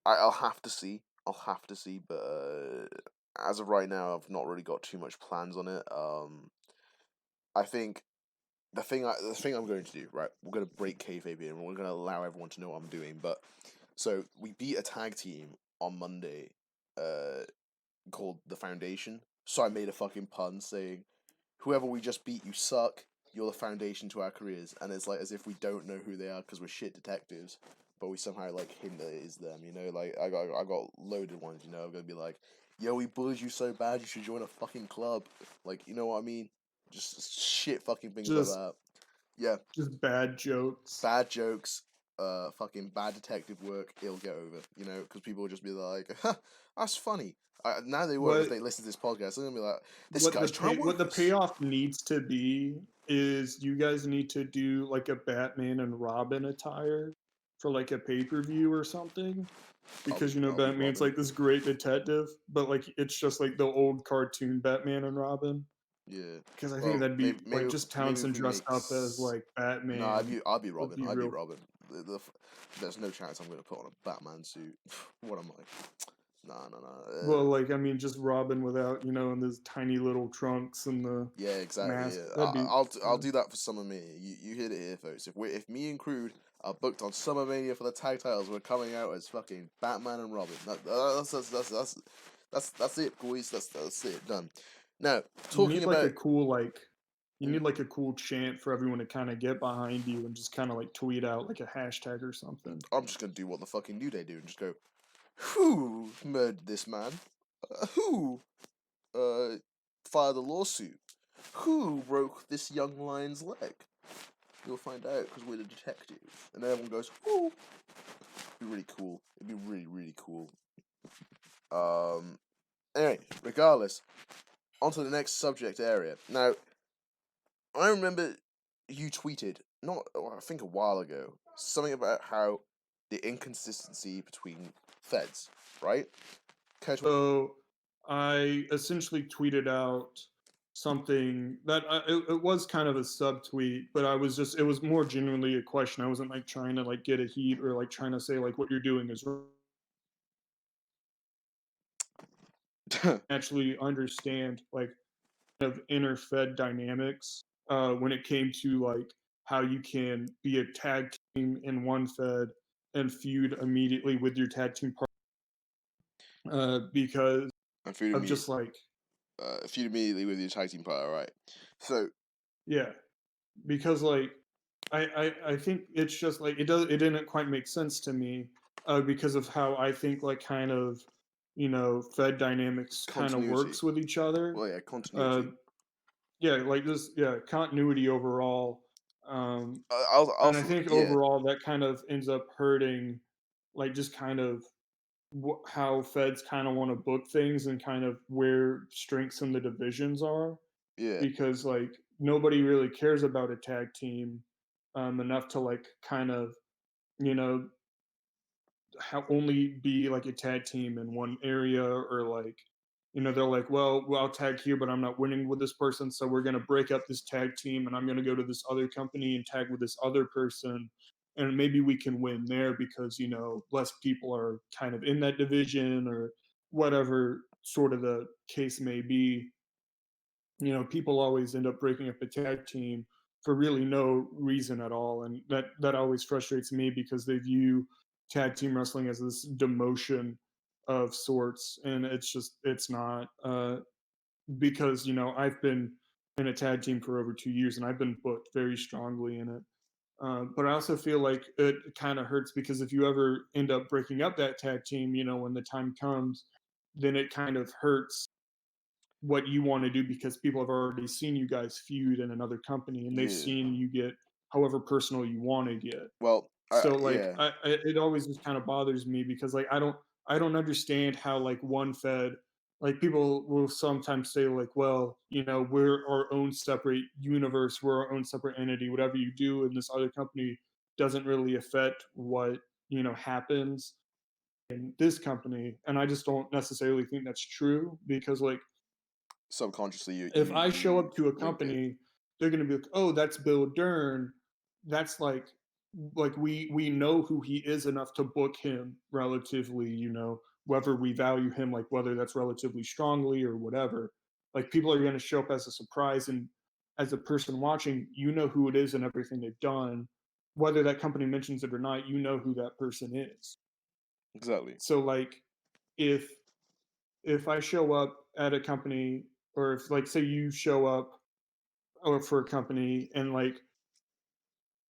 I'll have to see. I'll have to see, but as of right now, I've not really got too much plans on it. I think the thing I'm going to do, right? We're going to break kayfabe here, and we're going to allow everyone to know what I'm doing. But so we beat a tag team on Monday, called the Foundation. So I made a fucking pun saying, "Whoever we just beat, you suck. You're the foundation to our careers." And it's like as if we don't know who they are because we're shit detectives, but we somehow like hint that it is them. You know, like I got loaded ones. You know, I'm gonna be like, "Yo, we bullied you so bad, you should join a fucking club." Like, you know what I mean? Just shit fucking things like Just that. Yeah, just bad jokes. bad jokes, fucking bad detective work. It'll get over, you know, because people will just be like, "That's funny." Now they won't if What they listen to this podcast. They're gonna be like, "This guy's trying to what work the us." payoff needs to be is you guys need to do like a Batman and Robin attire for like a pay-per-view or something, because I'll be Batman's Robin. like this great detective, but like it's just like the old cartoon Batman and Robin. Yeah. Because I think Well, that'd be like just maybe if Townsend we dressed make. up as like No, Batman I'll be would Robin. be I'd be real. Robin. There's no chance I'm gonna put on a Batman suit. What am I? Nah, nah, nah. Well, like I mean, just Robin without in those tiny little trunks and the Yeah, exactly. mask. Yeah, That'd be I'll do that for Summer Mania. You heard it here, folks. If me and Crude are booked on Summer Mania for the tag titles, we're coming out as fucking Batman and Robin. That's it, boys. That's it. Done. Now, you talking need like about. a cool like you Mm, need like a cool chant for everyone to kind of get behind you and just kind of like tweet out like a hashtag or something. I'm just gonna do what the fucking New Day do and just go, "Who murdered this man? Who uh filed a lawsuit? Who broke this young lion's leg?" You'll find out because we're the detective. And then everyone goes, "Ooh." It'd be really cool. It'd be really, really cool. Um. Anyway, regardless, on to the next subject area. Now, I remember you tweeted, I think a while ago, something about how the inconsistency between feds, right? So I essentially tweeted out something that it was kind of a subtweet, but it was more genuinely a question. I wasn't like trying to like get a heat or like trying to say like what you're doing is wrong. Actually understand like of inner fed dynamics when it came to like how you can be a tag team in one fed and feud immediately with your tag team partner, because and feud of immediately, just like feud immediately with your tag team partner, right? So, yeah, because like I think it's just like it didn't quite make sense to me because of how I think like kind of fed dynamics kind of continuity. works with each other. Well, yeah, uh continuity. yeah, like this, yeah, continuity overall. um and I Also, think yeah, overall that kind of ends up hurting like just kind of how feds kind of want to book things and kind of where strengths in the divisions are, yeah, because like nobody really cares about a tag team enough to like kind of you know only be like a tag team in one area, or like they're like, well, I'll tag here but I'm not winning with this person, so we're going to break up this tag team and I'm going to go to this other company and tag with this other person, and maybe we can win there because less people are kind of in that division, or whatever sort of the case may be. People always end up breaking up a tag team for really no reason at all, and that always frustrates me because they view tag team wrestling as this demotion of sorts, and it's not. Because I've been in a tag team for over 2 years and I've been booked very strongly in it. But I also feel like it kind of hurts because if you ever end up breaking up that tag team, when the time comes, then it kind of hurts what you want to do because people have already seen you guys feud in another company and they've yeah. seen you get however personal you want to get. Well, So like yeah, it always just kind of bothers me because like I don't understand how like one fed, like people will sometimes say like, well, we're our own separate universe, we're our own separate entity, whatever you do in this other company doesn't really affect what happens in this company. And I just don't necessarily think that's true because like subconsciously if I show you up to a link it. company, they're gonna be like, "Oh, that's Bill Durn. That's like we know who he is enough to book him relatively, whether we value him, like whether that's relatively strongly or whatever. Like people are gonna show up as a surprise, and as a person watching, you know who it is and everything they've done. Whether that company mentions it or not, you know who that person is. Exactly. So like if I show up at a company, or if like say you show up or for a company and like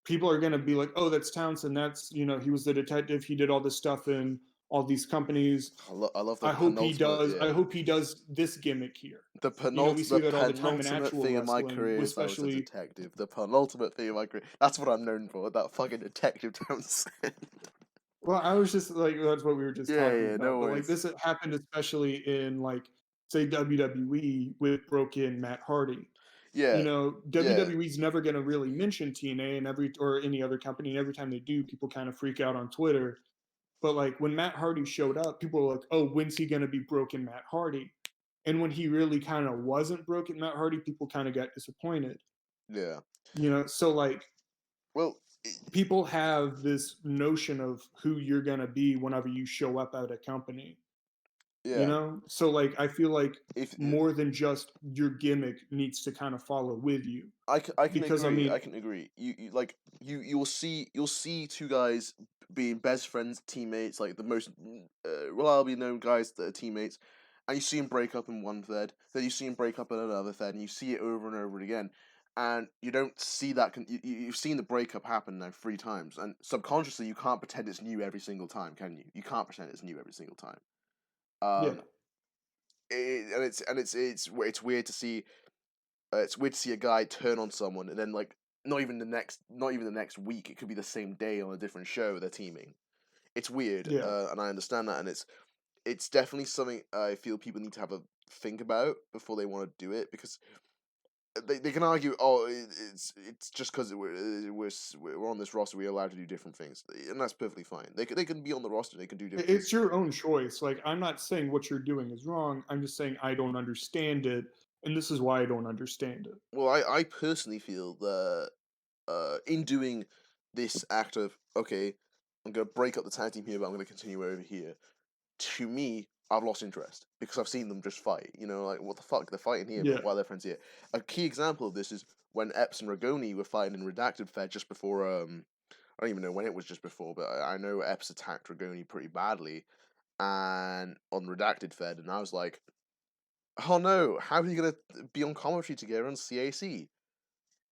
people are going to be like, oh, that's Townsend, that's, he was the detective, he did all this stuff in all these companies. I love the I hope he penultimate. does. I Yeah, hope he does this gimmick here. We see the that all the time in penultimate actual thing in my wrestling, career is I was a especially. detective. The penultimate thing in my career. That's what I'm known for. That fucking detective Townsend. Well, I was just like, that's what we were just Yeah, talking yeah, no about. But like worries. this happened especially in like say WWE with Broken Matt Hardy. Yeah, yeah, WWE's never going to really mention TNA and every or any other company. And every time they do, people kind of freak out on Twitter. But like when Matt Hardy showed up, people were like, "Oh, when's he going to be Broken Matt Hardy?" And when he really kind of wasn't Broken Matt Hardy, people kind of got disappointed. yeah. So like Well, people have this notion of who you're going to be whenever you show up at a company. yeah. So like I feel like If more than just your gimmick needs to kind of follow with you, I can because I agree. mean, I can agree. You'll see two guys being best friends, teammates, like the most reliably known guys that are teammates, and you see them break up in one thread, then you see them break up in another thread, and you see it over and over again, and you don't see that. You've seen the breakup happen now 3 times, and subconsciously you can't pretend it's new every single time, can you? You can't pretend it's new every single time. yeah, Um, it's weird to see it's weird to see a guy turn on someone and then like not even the next week. It could be the same day on a different show. They're teaming. It's weird, yeah. and I understand that, and it's definitely something I feel people need to have a think about before they want to do it because they can argue, oh, it's just because we're on this roster, we're allowed to do different things, and that's perfectly fine. They can be on the roster, they can do different things. It's your own choice. Like, I'm not saying what you're doing is wrong. I'm just saying I don't understand it, and this is why I don't understand it. Well, I personally feel that in doing this act of okay, I'm gonna break up the tag team here, but I'm gonna continue over here. To me, I've lost interest because I've seen them just fight. You know, like what the fuck? They're fighting here, but Yeah, why are their friends here? A key example of this is when Epps and Ragoni were fighting in Redacted Fed just before. I don't even know when it was just before, but I know Epps attacked Ragoni pretty badly, and on Redacted Fed, and I was like, oh no, how are you gonna be on commentary together on CAC?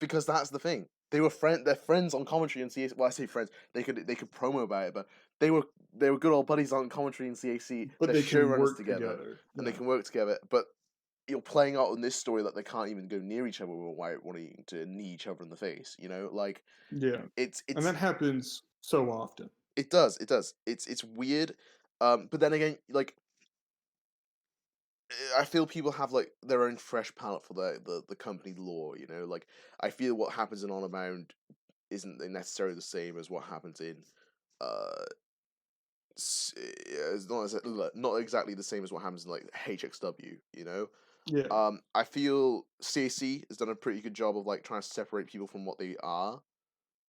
Because that's the thing. They're friends on commentary in CAC. Well, I say friends. They could promo about it, but they were they were good old buddies on commentary in CAC. but They're they can showrunners work together, together. and they Yeah, can work together. But you're playing out on this story that they can't even go near each other without wanting to knee each other in the face. You know, like yeah, and it's that happens so often. it does. It's weird. But then again, like I feel people have like their own fresh palette for the company lore. You know, like I feel what happens in On Abound isn't necessarily the same as what happens in uh it's not exactly the same as what happens in like HXW, you know. Yeah, I feel CAC has done a pretty good job of like trying to separate people from what they are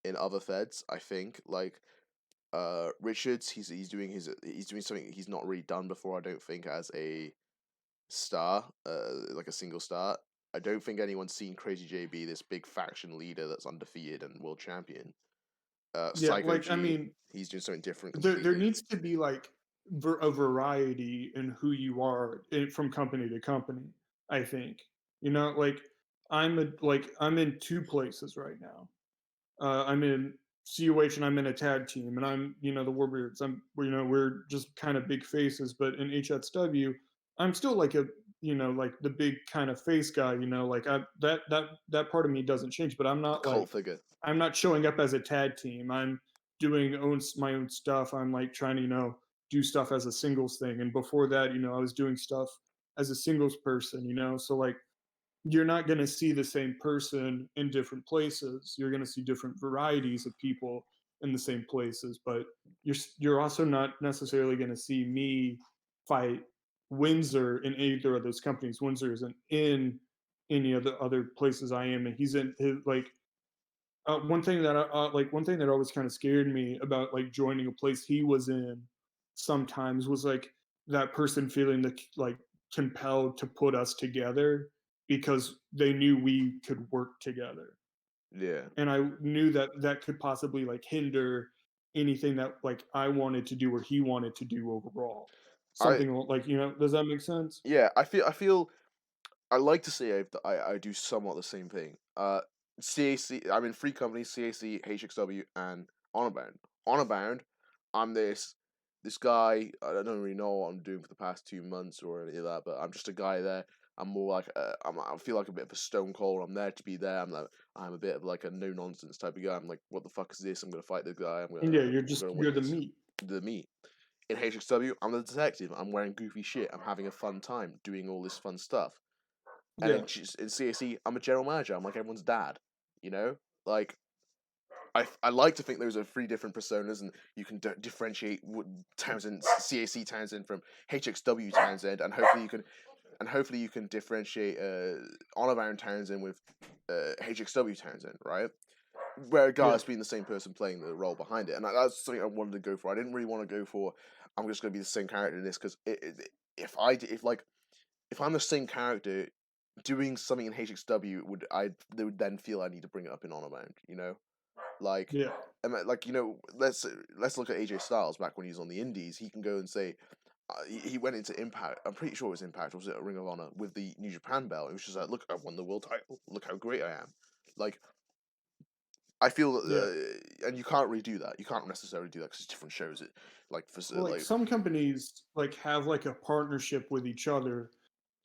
in other feds. I think like Richards, he's doing something he's not really done before. I don't think as a star, like a single star. I don't think anyone's seen Crazy JB, this big faction leader that's undefeated and world champion. yeah. Psycho Like, I G, mean, he's doing something different there completely. needs to be like a variety in who you are from company to company. I think like I'm in two places right now. I'm in CUH and I'm in a tag team, and I'm the Warbeards. We're just kind of big faces, but in HSW, I'm still like a like the big kind of face guy. Like that part of me doesn't change, but The cult figure. I'm not showing up as a tag team. I'm doing my own stuff. I'm like trying to do stuff as a singles thing, and before that, I was doing stuff as a singles person. So like you're not going to see the same person in different places. You're going to see different varieties of people in the same places, but you're also not necessarily going to see me fight Windsor in either of those companies. Windsor isn't in any of the other places I am, and he's in his like one thing that always kind of scared me about like joining a place he was in sometimes was like that person feeling like compelled to put us together. because they knew we could work together. Yeah. And I knew that that could possibly like hinder anything that like I wanted to do or he wanted to do overall. I Something like, does that make sense? yeah, I feel I like to say I do somewhat the same thing. CAC, I'm in three companies: CAC, HXW, and Honorbound. Honorbound, I'm this guy. I don't really know what I'm doing for the past 2 months or any of that, but I'm just a guy there. I'm more like I feel like a bit of a stone cold. I'm there to be there. I'm a bit of like a no nonsense type of guy. I'm like, what the fuck is this? I'm gonna fight the guy. And yeah, We're gonna you're win the this. meat. The meat. In HXW, I'm the detective. I'm wearing goofy shit. I'm having a fun time doing all this fun stuff. And Yeah. in CAC, I'm a general manager. I'm like everyone's dad. You know, like I like to think those are three different personas, and you can differentiate Townsend, CAC Townsend from HXW Townsend, and hopefully you can differentiate Honorbound Townsend with HXW Townsend, right? Yeah. Regardless being the same person playing the role behind it, and that's something I wanted to go for. I didn't really want to go for I'm just going to be the same character in this because if I'm the same character doing something in HXW, they would then feel I need to bring it up in Honorbound, you know? Like, Yeah. like let's look at AJ Styles back when he was on the Indies. He can go and say he went into Impact. I'm pretty sure it was Impact, or was it a Ring of Honor with the New Japan belt? It was just like, look, I won the world title. Look how great I am. Like, I feel, Yeah. and you can't really do that. You can't necessarily do that because it's different shows. It like for Well, like like some companies like have like a partnership with each other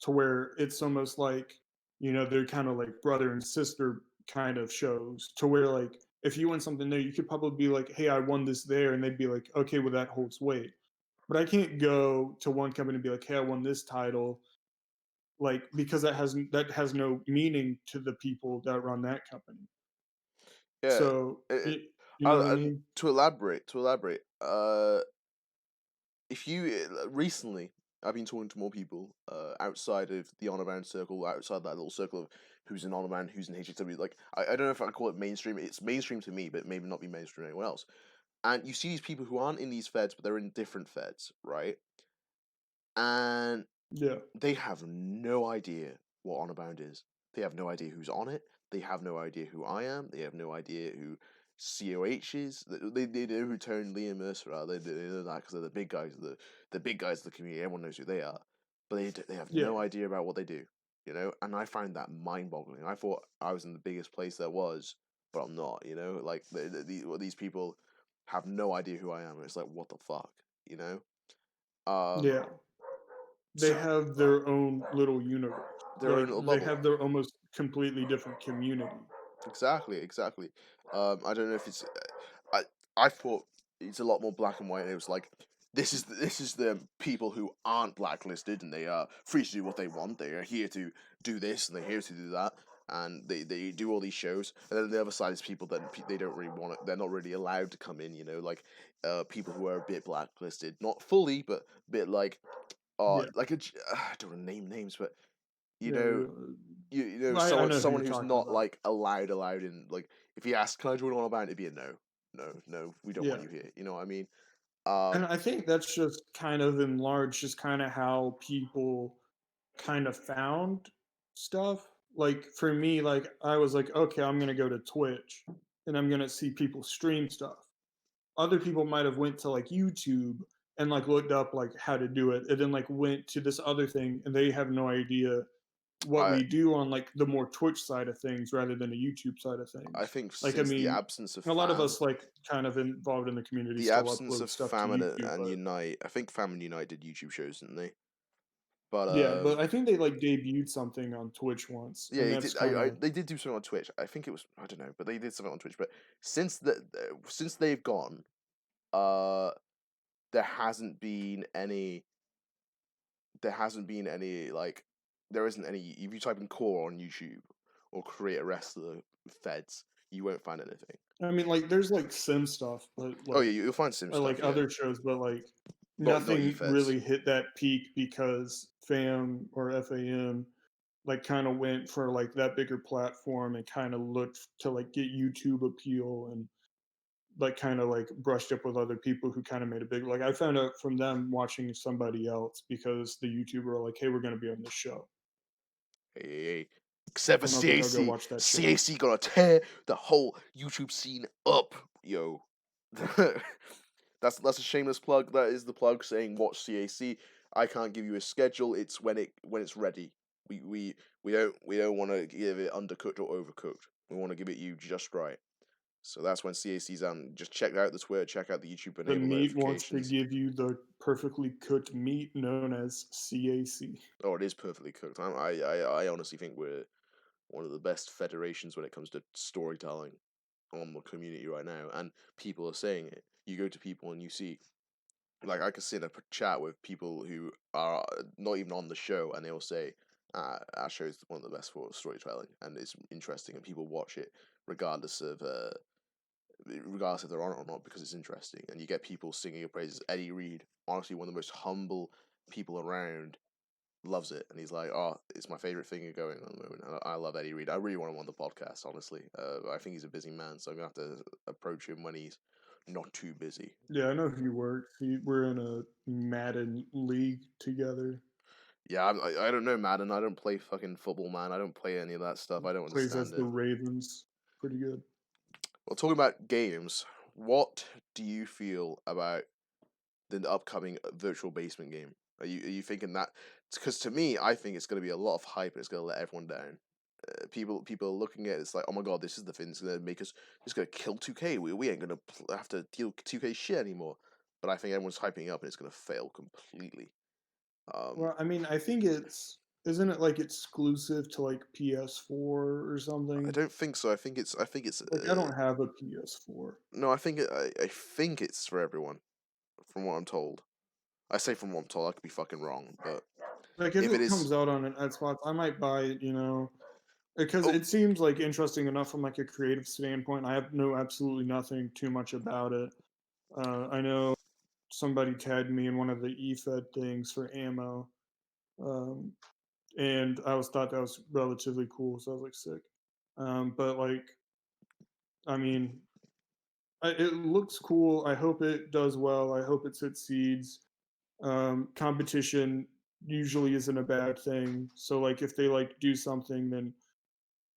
to where it's almost like, they're kind of like brother and sister kind of shows to where like if you win something there, you could probably be like, hey, I won this there, and they'd be like, okay, well that holds weight. But I can't go to one company and be like, hey, I won this title, like because that has no meaning to the people that run that company. yeah. So It, you know what I and mean? to elaborate, if you recently, I've been talking to more people outside of the honor band circle, outside that little circle of who's in honor band, who's in HW. Like I don't know if I call it mainstream. It's mainstream to me, but maybe not be mainstream to anyone else. And you see these people who aren't in these feds, but they're in different feds, right? And Yeah, they have no idea what Honor Bound is. They have no idea who's on it. They have no idea who I am. They have no idea who COH is. They know who Tone, Lee, and Mercer are. They know that because they're the big guys. The big guys of the community. Everyone knows who they are, but they have yeah, no idea about what they do. You know, and I find that mind boggling. I thought I was in the biggest place there was, but I'm not. You know, like these people have no idea who I am. And it's like what the fuck. You know. Um. yeah. They So have their own little universe. their own Like little they bubble. have their almost completely different community. Exactly, exactly. I don't know if it's. I thought it's a lot more black and white. And it was like this is the people who aren't blacklisted and they are free to do what they want. They are here to do this and they're here to do that, and they do all these shows. And then the other side is people that they don't really want it. They're not really allowed to come in. You know, like people who are a bit blacklisted, not fully, but a bit Yeah, like I don't want to name names, but you yeah. know you know I know who someone you're who's talking not about. like allowed in like if he asks can I join all about it'd be a no, no, we don't want Yeah, you here, you know what I mean. and um I think that's just kind of enlarged, just kind of how people kind of found stuff. Like for me, like I was like, okay, I'm gonna go to Twitch and I'm gonna see people stream stuff. Other people might have went to like YouTube and like looked up like how to do it and then like went to this other thing and they have no idea what I we do on like the more Twitch side of things rather than the YouTube side of I things. think Like I since mean, a lot of us like kind of involved in the community the still absence upload of stuff to Famine YouTube, and but Unite, I think Famine and Unite did YouTube shows, didn't they? But yeah, but I think they like debuted something on Twitch once yeah, and they that's did. kind of They did do something on Twitch. I think it was I don't know, but they did something on Twitch. But since they've gone, uh, there hasn't been any like there isn't any if you type in core on YouTube or create a wrestler feds, you won't find anything. I mean like there's like sim stuff, but Oh yeah, like you'll find sim or like stuff, yeah. other shows, but like Not you nothing feds. really hit that peak because FAM or FAM like kind of went for like that bigger platform and kind of looked to like get YouTube appeal and like kind of like brushed up with other people who kind of made a big like I found out from them watching somebody else because the YouTuber were like, hey, we're gonna be on this show. Hey. Except for I don't think I'll go CAC. watch that shit. CAC gonna tear the whole YouTube scene up, yo. That's a shameless plug. That is the plug saying watch CAC. I can't give you a schedule. It's when it's ready. We don't want to give it undercooked or overcooked. We want to give it you just right. So that's when CAC's on. Just check out the Twitter, check out the YouTube, The enable meat wants to notifications. give you the perfectly cooked meat known as CAC. Oh, it is perfectly cooked. I honestly think we're one of the best federations when it comes to storytelling on the community right now, and people are saying it. You go to people and you see, like, I could sit in a chat with people who are not even on the show, and they'll say, "Our show is one of the best for storytelling, and it's interesting, and people watch it regardless if they're on it or not because it's interesting." And you get people singing your praises. Eddie Reed, honestly, one of the most humble people around, loves it, and he's like, "Oh, it's my favorite thing going on the moment." And I love Eddie Reed. I really want him on the podcast. Honestly, I think he's a busy man, so I'm gonna have to approach him when he's not too busy. Yeah, I know he works. We're in a Madden league together. Yeah, I don't know Madden. I don't play fucking football, man. I don't play any of that stuff. I don't Plays as understand the it. Ravens. Pretty good. Well, talking about games, what do you feel about the upcoming virtual basement game? Are you thinking that? Because to me, I think it's going to be a lot of hype and it's going to let everyone down. People are looking at it, it's like, oh my god, this is the thing that's going to make us. It's going to kill 2K. We ain't going to have to deal with 2K shit anymore. But I think everyone's hyping up and it's going to fail completely. Um, Well, I mean, I think isn't it like exclusive to like PS4 or I something? don't think so. I think it's Like I don't have a PS4. no. I think it's for everyone, from what I'm told. I say from what I'm told. I could be fucking wrong, but Like if if it it is, comes out on an Xbox, I might buy it, because oh, it seems like interesting enough from like a creative standpoint. I have no absolutely nothing too much about it. I know somebody tagged me in one of the eFed things for ammo, um, and thought that was relatively cool. So I was like, sick. But like, I mean, it looks cool. I hope it does well. I hope it succeeds. Competition usually isn't a bad thing. So like, if they like do something, then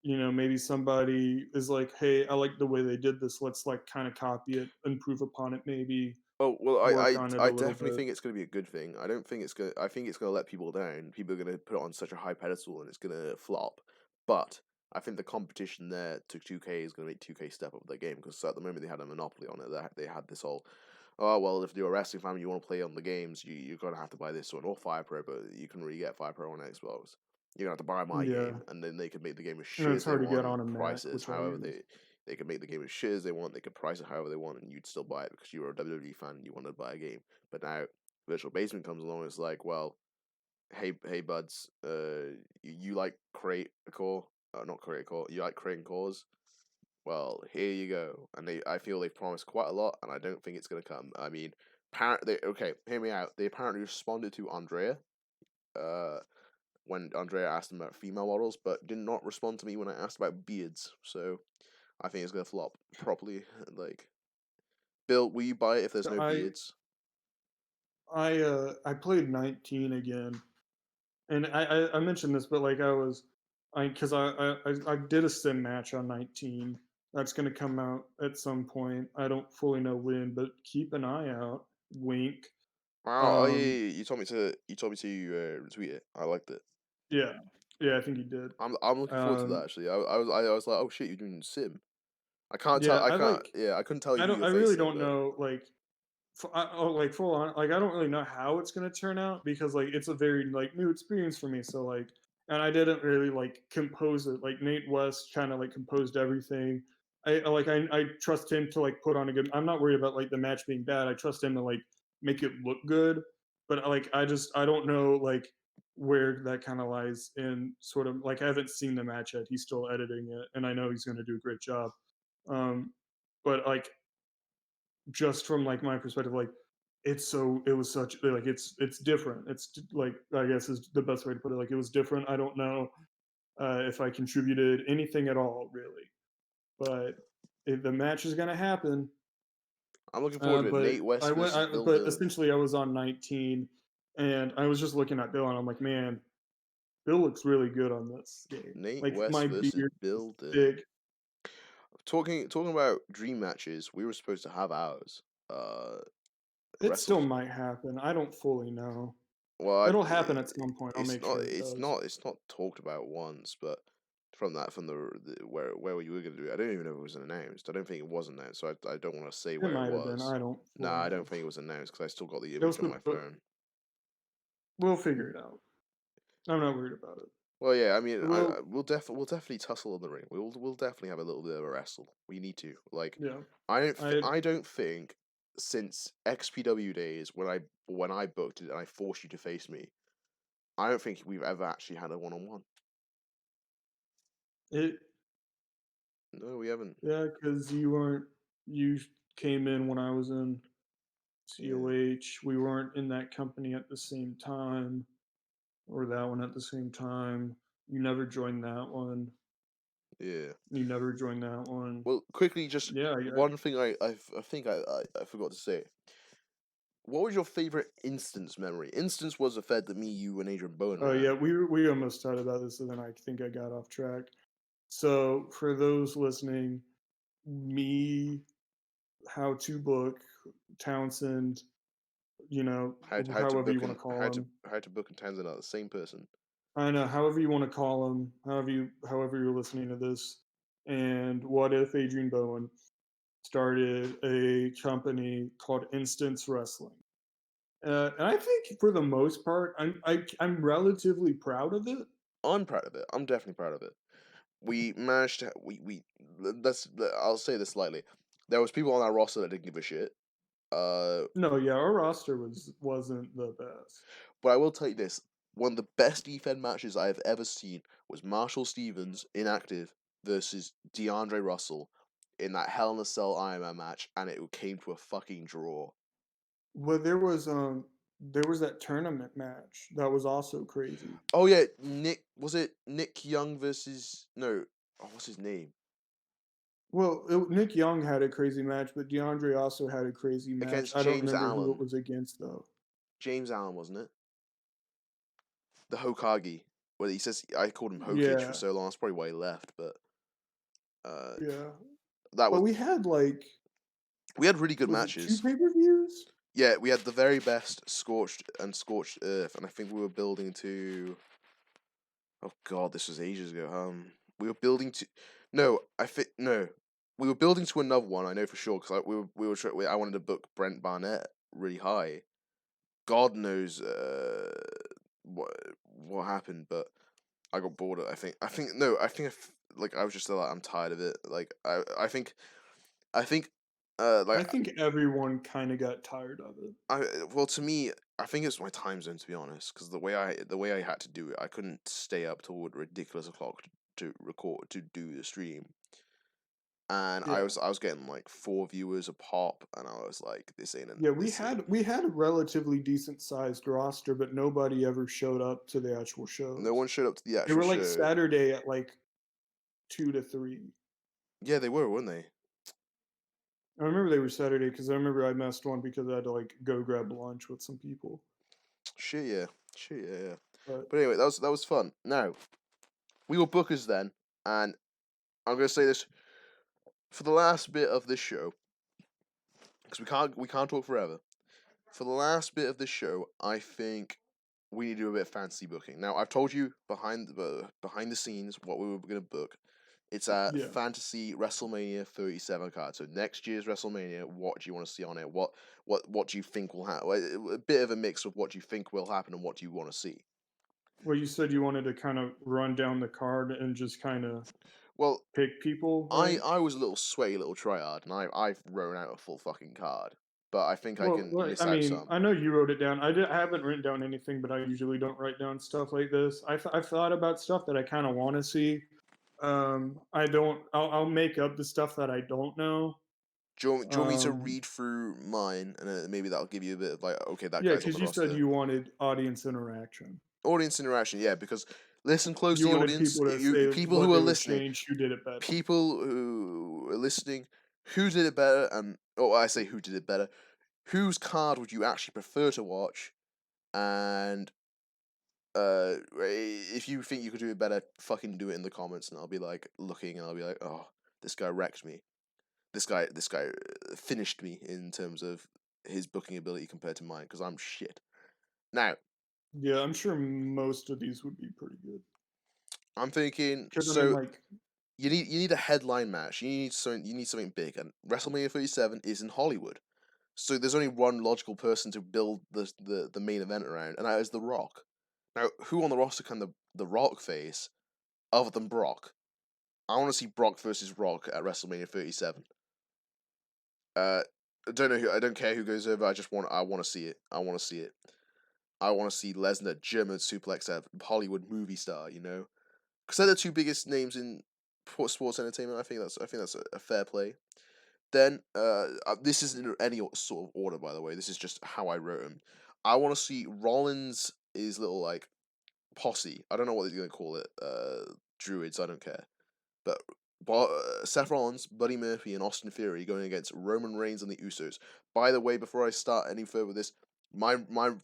maybe somebody is like, hey, I like the way they did this. Let's like kind of copy it, improve upon it, maybe oh well, work on it a I little definitely bit. think it's going to be a good thing. I don't think it's gonna. I think it's going to let people down. People are going to put it on such a high pedestal and it's going to flop. But I think the competition there to 2K is going to make 2K step up their game because at the moment they had a monopoly on it. They had this whole, oh well, if you're a wrestling fan and you want to play on the games, you're going to have to buy this one or Fire Pro, but you can really get Fire Pro on Xbox. You're gonna have to buy my Yeah, game, and then they can make the game as and shit it's as they hard to get want, on a price Mac, it as which I however use. they can make the game as shit as they want. They can price it however they want, and you'd still buy it because you were a WWE fan and you wanted to buy a game. But now Virtual Basement comes along, it's like, well, hey buds, you like create a core, not create a core, you like creating cores. Well, here you go, and I feel they've promised quite a lot, and I don't think it's gonna come. I mean, okay, hear me out. They apparently responded to Andrea, uh, when Andrea asked him about female models, but did not respond to me when I asked about beards. So I think it's gonna flop properly. Like, Bill, will you buy it if there's no I beards? I played 19 again, and I mentioned this, but like because I did a sim match on 19. That's gonna come out at some point. I don't fully know when, but keep an eye out. Wink. Wow, oh yeah, Um, yeah, yeah, you told me to retweet it. I liked it. yeah, yeah, I think he did. I'm looking forward to that Um, actually. I was like, oh shit, you're doing sim. yeah, I can't yeah, I couldn't tell you who you're I really facing, don't but know like like full on like I don't really know how it's gonna turn out because like it's a very like new experience for me. So like, and I didn't really like compose it. Like Nate West kind of like composed everything. I trust him to like put on a good. I'm not worried about like the match being bad. I trust him to like make it look good. But like I don't know like where that kind of lies in sort of like I haven't seen the match yet. He's still editing it, and I know he's going to do a great job. Um, but like just from like my perspective, like it was such like it's different. It's like I guess is the best way to put it. Like it was different. I don't know if I contributed anything at all really, but if the match is gonna happen. I'm looking forward to it. But Nate West versus Bill but Dillon. essentially I was on 19, and I was just looking at Bill, and I'm like, man, Bill looks really good on this game. Nate Like West my versus beard is Bill Durn. thick. Talking about dream matches, we were supposed to have ours. It still Wrestled. might happen. I don't fully know. Well, It'll happen at some point. I'll it's make not. sure it does. It's not talked about once, but from the where you were going to do it, I don't even know if it was announced. I don't think it was announced, so I don't want to say It where it might have been. was. I don't Nah, fully I don't know. think it was announced because I still got the It was image on my phone. we'll figure it out. I'm not worried about it. Well, yeah, I mean, Well, we'll definitely tussle in the ring. We'll definitely have a little bit of a wrestle. We need to. Like, yeah. I I don't think since XPW days when I booked it and I forced you to face me, I don't think we've ever actually had a one-on-one. it No, we haven't. yeah, because you came in when I was in Yeah, COH. We weren't in that company at the same time, or that one at the same time. You never joined that one. yeah. You never joined that one. Well, quickly, just Yeah, yeah. one thing I think I forgot to say. What was your favorite instance memory? Instance was a fed that me, you, and Adrian Bowen Oh yeah, ran. we almost talked about this, and then I think I got off track. So for those listening, me, how to book, Townsend, however you want to call him. How to book and Townsend are the same person. I know, however you want to call him, however you're listening to this. And what if Adrian Bowen started a company called Instance Wrestling? And I think for the most part, I'm relatively proud of it. I'm proud of it. I'm definitely proud of it. We managed to we let's I'll say this slightly. There was people on our roster that didn't give a shit. Uh, No, yeah, our roster wasn't the best. but I will tell you this: one of the best defense matches I have ever seen was Marshall Stevens inactive versus DeAndre Russell in that Hell in a Cell Iron Man match, and it came to a fucking draw. Well, there was that tournament match that was also crazy. Oh yeah, was it Nick Young versus no? Oh, what's his name? Well, Nick Young had a crazy match, but DeAndre also had a crazy match. Against I don't James remember who it Allen. was against though. James Allen, wasn't it? The Hokage. Well, he says I called him Hokage for Yeah, so long. That's probably why he left. But uh, yeah. that But was we had really good was it two matches. pay-per-views? Yeah, we had the very best Scorched Earth, and I think we were building to. Oh God, this was ages ago. We were building to. No, no. We were building to another one. I know for sure because I wanted to book Brent Barnett really high. God knows what happened, but I got bored of it. I think no. Like I was just like I'm tired of it. Like I think like I think everyone kind of got tired of it. well to me I think it's my time zone to be honest because the way I had to do it I couldn't stay up till ridiculous o'clock to record to do the stream and Yeah. I was getting like 4 viewers a pop and I was like Yeah, this ain't we had a relatively decent sized roster, but nobody ever showed up to the actual no shows. one showed up to the They actual were like show. Saturday at like 2 to 3. Yeah, they were, weren't they? I remember they were Saturday because I remember I missed one because I had to like go grab lunch with some people. Shit, yeah. Shit, yeah, yeah. But But anyway, that was fun. Now, we were bookers then, and I'm gonna say this for the last bit of this show, because we can't talk forever. For the last bit of this show, I think we need to do a bit of fantasy booking. Now, I've told you behind the scenes what we were gonna book. It's a yeah, fantasy WrestleMania 37 card. So next year's WrestleMania, what do you want to see on it? What do you think will happen? A bit of a mix of what do you think will happen and what do you want to see. well, you said you wanted to kind of run down the card and just kind of Well, pick people, right? I was a little sweaty little tryhard, and I've thrown out a full fucking card, but I think I Well, can like, miss I out mean, some. I know you wrote it down. I haven't written down anything, but I usually don't write down stuff like this. I've thought about stuff that I kind of want to see. I don't. I'll make up the stuff that I don't know. Do you want me to Um, read through mine, and maybe that'll give you a bit of like, okay, that yeah, guy's on because the you said roster. you wanted audience interaction. Audience interaction, yeah, because listen You closely, wanted audience. people to say People what who are they would listening, change, who did it better. people who are listening, who did it better, and I say who did it better. Whose card would you actually prefer to watch, and if you think you could do it better, fucking do it in the comments, and I'll be like looking, and I'll be like, oh, this guy wrecked me. This guy finished me in terms of his booking ability compared to mine, because I'm shit. Now, Yeah, I'm sure most of these would be pretty good. I'm thinking, Because I mean, so like, you need a headline match. You need something big, and WrestleMania 37 is in Hollywood. So there's only one logical person to build the main event around, and that is The Rock. Now, who on the roster can the Rock face other than Brock? I want to see Brock versus Rock at WrestleMania 37. I don't know who. I don't care who goes over. I want to see it. I want to see it. I want to see Lesnar German suplex a Hollywood movie star. You know, because they're the two biggest names in sports entertainment. I think that's a fair play. Then, this isn't in any sort of order, by the way. This is just how I wrote him. I want to see Rollins' his little like posse. I don't know what they're gonna call it. Druids. I don't care. But Seth Rollins, Buddy Murphy, and Austin Theory going against Roman Reigns and the Usos. By the way, before I start any further with this, my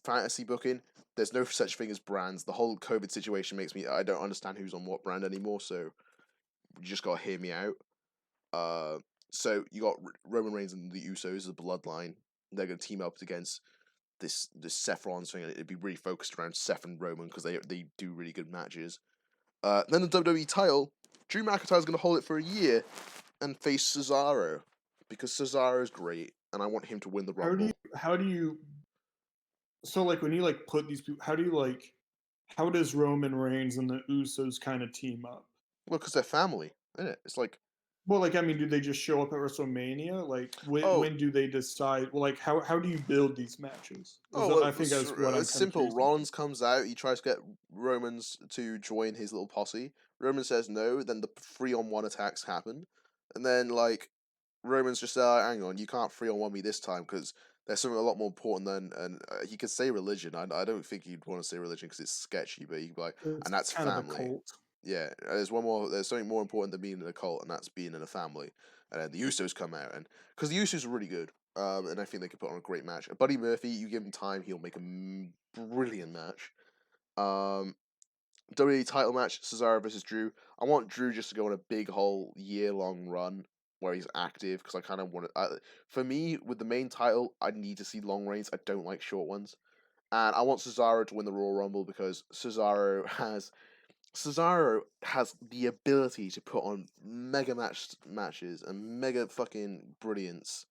fantasy booking, there's no such thing as brands. The whole COVID situation makes me I don't understand who's on what brand anymore. So you just gotta hear me out. Uh, so you got Roman Reigns and the Usos, the Bloodline. They're gonna team up against this Seth Rollins thing, and it'd be really focused around Seth and Roman because they do really good matches. Then the WWE title, Drew McIntyre's going to hold it for a year and face Cesaro because Cesaro's great, and I want him to win the Rumble. how do you so like when you like put these people, how does Roman Reigns and the Usos kind of team up? Well, because they're family, isn't it? It's like, Well, like I mean, do they just show up at WrestleMania? Like oh, when do they decide? Well, like how do you build these matches? well, I think that's what I'm it's kind of simple. curious about. Rollins comes out, he tries to get Romans to join his little posse. Roman says no, then the 3-on-1 attacks happen, and then like Roman's just hang on, you can't 3-on-1 me this time because there's something a lot more important than, and he could say religion. I don't think he'd want to say religion because it's sketchy, but he'd be like, and It's that's kind of a family. cult. Yeah, there's one more. There's something more important than being in a cult, and that's being in a family. And then the Usos come out, and because the Usos are really good, and I think they could put on a great match. Buddy Murphy, you give him time, he'll make a brilliant match. Um, WWE title match: Cesaro versus Drew. I want Drew just to go on a big whole year-long run where he's active because I kind of want to. For me, with the main title, I need to see long reigns. I don't like short ones, and I want Cesaro to win the Royal Rumble because Cesaro has the ability to put on mega matches and mega fucking brilliance,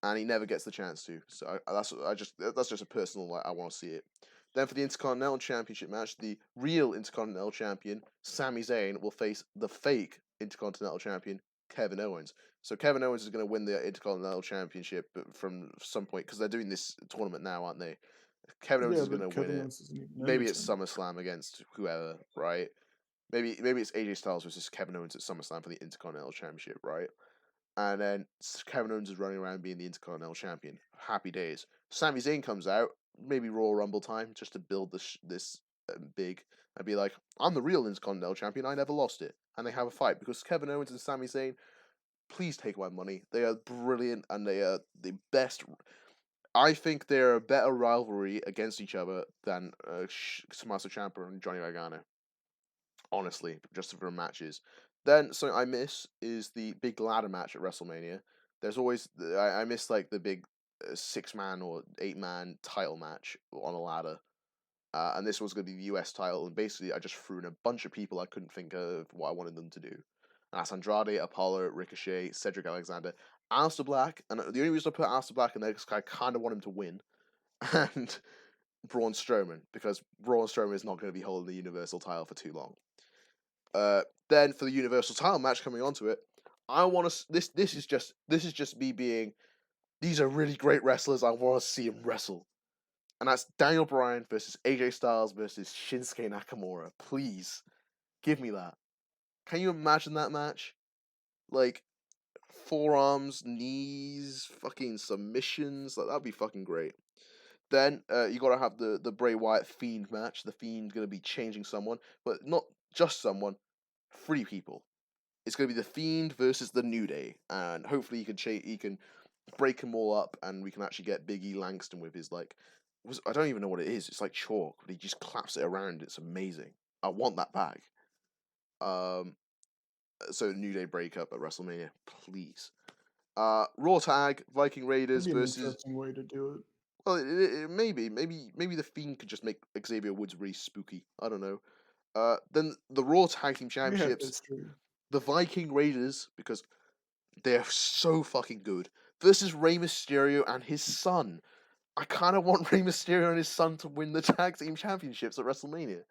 and he never gets the chance to. So that's just a personal like I want to see it. Then for the Intercontinental Championship match, the real Intercontinental Champion Sami Zayn will face the fake Intercontinental Champion Kevin Owens. So Kevin Owens is going to win the Intercontinental Championship from some point because they're doing this tournament now, aren't they? Kevin Owens Yeah, is going but to win Kevin it. Owens isn't even in Maybe the it's tournament. SummerSlam against whoever, right? Maybe it's AJ Styles versus Kevin Owens at SummerSlam for the Intercontinental Championship, right? And then Kevin Owens is running around being the Intercontinental Champion. Happy days. Sami Zayn comes out, maybe Royal Rumble time, just to build this big. I'd be like, I'm the real Intercontinental Champion. I never lost it. And they have a fight because Kevin Owens and Sami Zayn, please take my money. They are brilliant and they are the best. I think they're a better rivalry against each other than Tommaso Ciampa and Johnny Gargano. Honestly, just for matches. Then something I miss is the big ladder match at WrestleMania. There's always I miss like the big 6-man or 8-man title match on a ladder. And this was going to be the US title, and basically I just threw in a bunch of people I couldn't think of what I wanted them to do. And that's Andrade, Apollo, Ricochet, Cedric Alexander, Aleister Black, and the only reason I put Aleister Black in there is I kind of want him to win, and Braun Strowman, because Braun Strowman is not going to be holding the Universal title for too long. Then for the Universal title match coming onto it, I want to. This is just me being. These are really great wrestlers. I want to see them wrestle, and that's Daniel Bryan versus AJ Styles versus Shinsuke Nakamura. Please give me that. Can you imagine that match? Like forearms, knees, fucking submissions. Like that'd be fucking great. Then you gotta have the Bray Wyatt Fiend match. The Fiend gonna be changing someone, but not just someone. 3 people. It's going to be the Fiend versus the New Day, and hopefully he can break them all up, and we can actually get Big E Langston with his like I don't even know what it is. It's like chalk, but he just claps it around. It's amazing. I want that back. So New Day breakup at WrestleMania, please. Raw tag Viking Raiders That'd be an versus. interesting way to do it. Well, maybe the Fiend could just make Xavier Woods really spooky. I don't know. Then the Raw Tag Team We have Championships, history. the Viking Raiders, because they're so fucking good, versus Rey Mysterio and his son. I kind of want Rey Mysterio and his son to win the tag team championships at WrestleMania.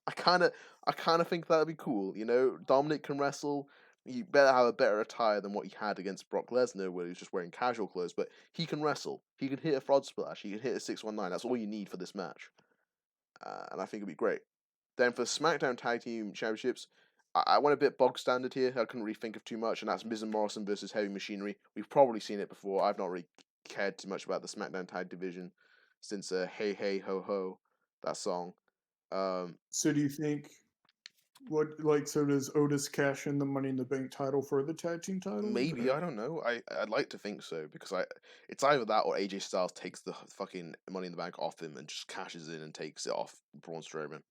I kind of think that'd be cool. You know, Dominic can wrestle. He better have a better attire than what he had against Brock Lesnar, where he was just wearing casual clothes. But he can wrestle. He can hit a frog splash. He can hit a 619. That's all you need for this match, and I think it'd be great. Then for SmackDown Tag Team Championships, I went a bit bog standard here. I couldn't really think of too much, and that's Miz and Morrison versus Heavy Machinery. We've probably seen it before. I've not really cared too much about the SmackDown Tag Division since Hey Hey Ho Ho, that song. So do you think so does Otis cash in the Money in the Bank title for the tag team titles? Maybe, Or? I don't know. I'd like to think so because it's either that or AJ Styles takes the fucking Money in the Bank off him and just cashes in and takes it off Braun Strowman.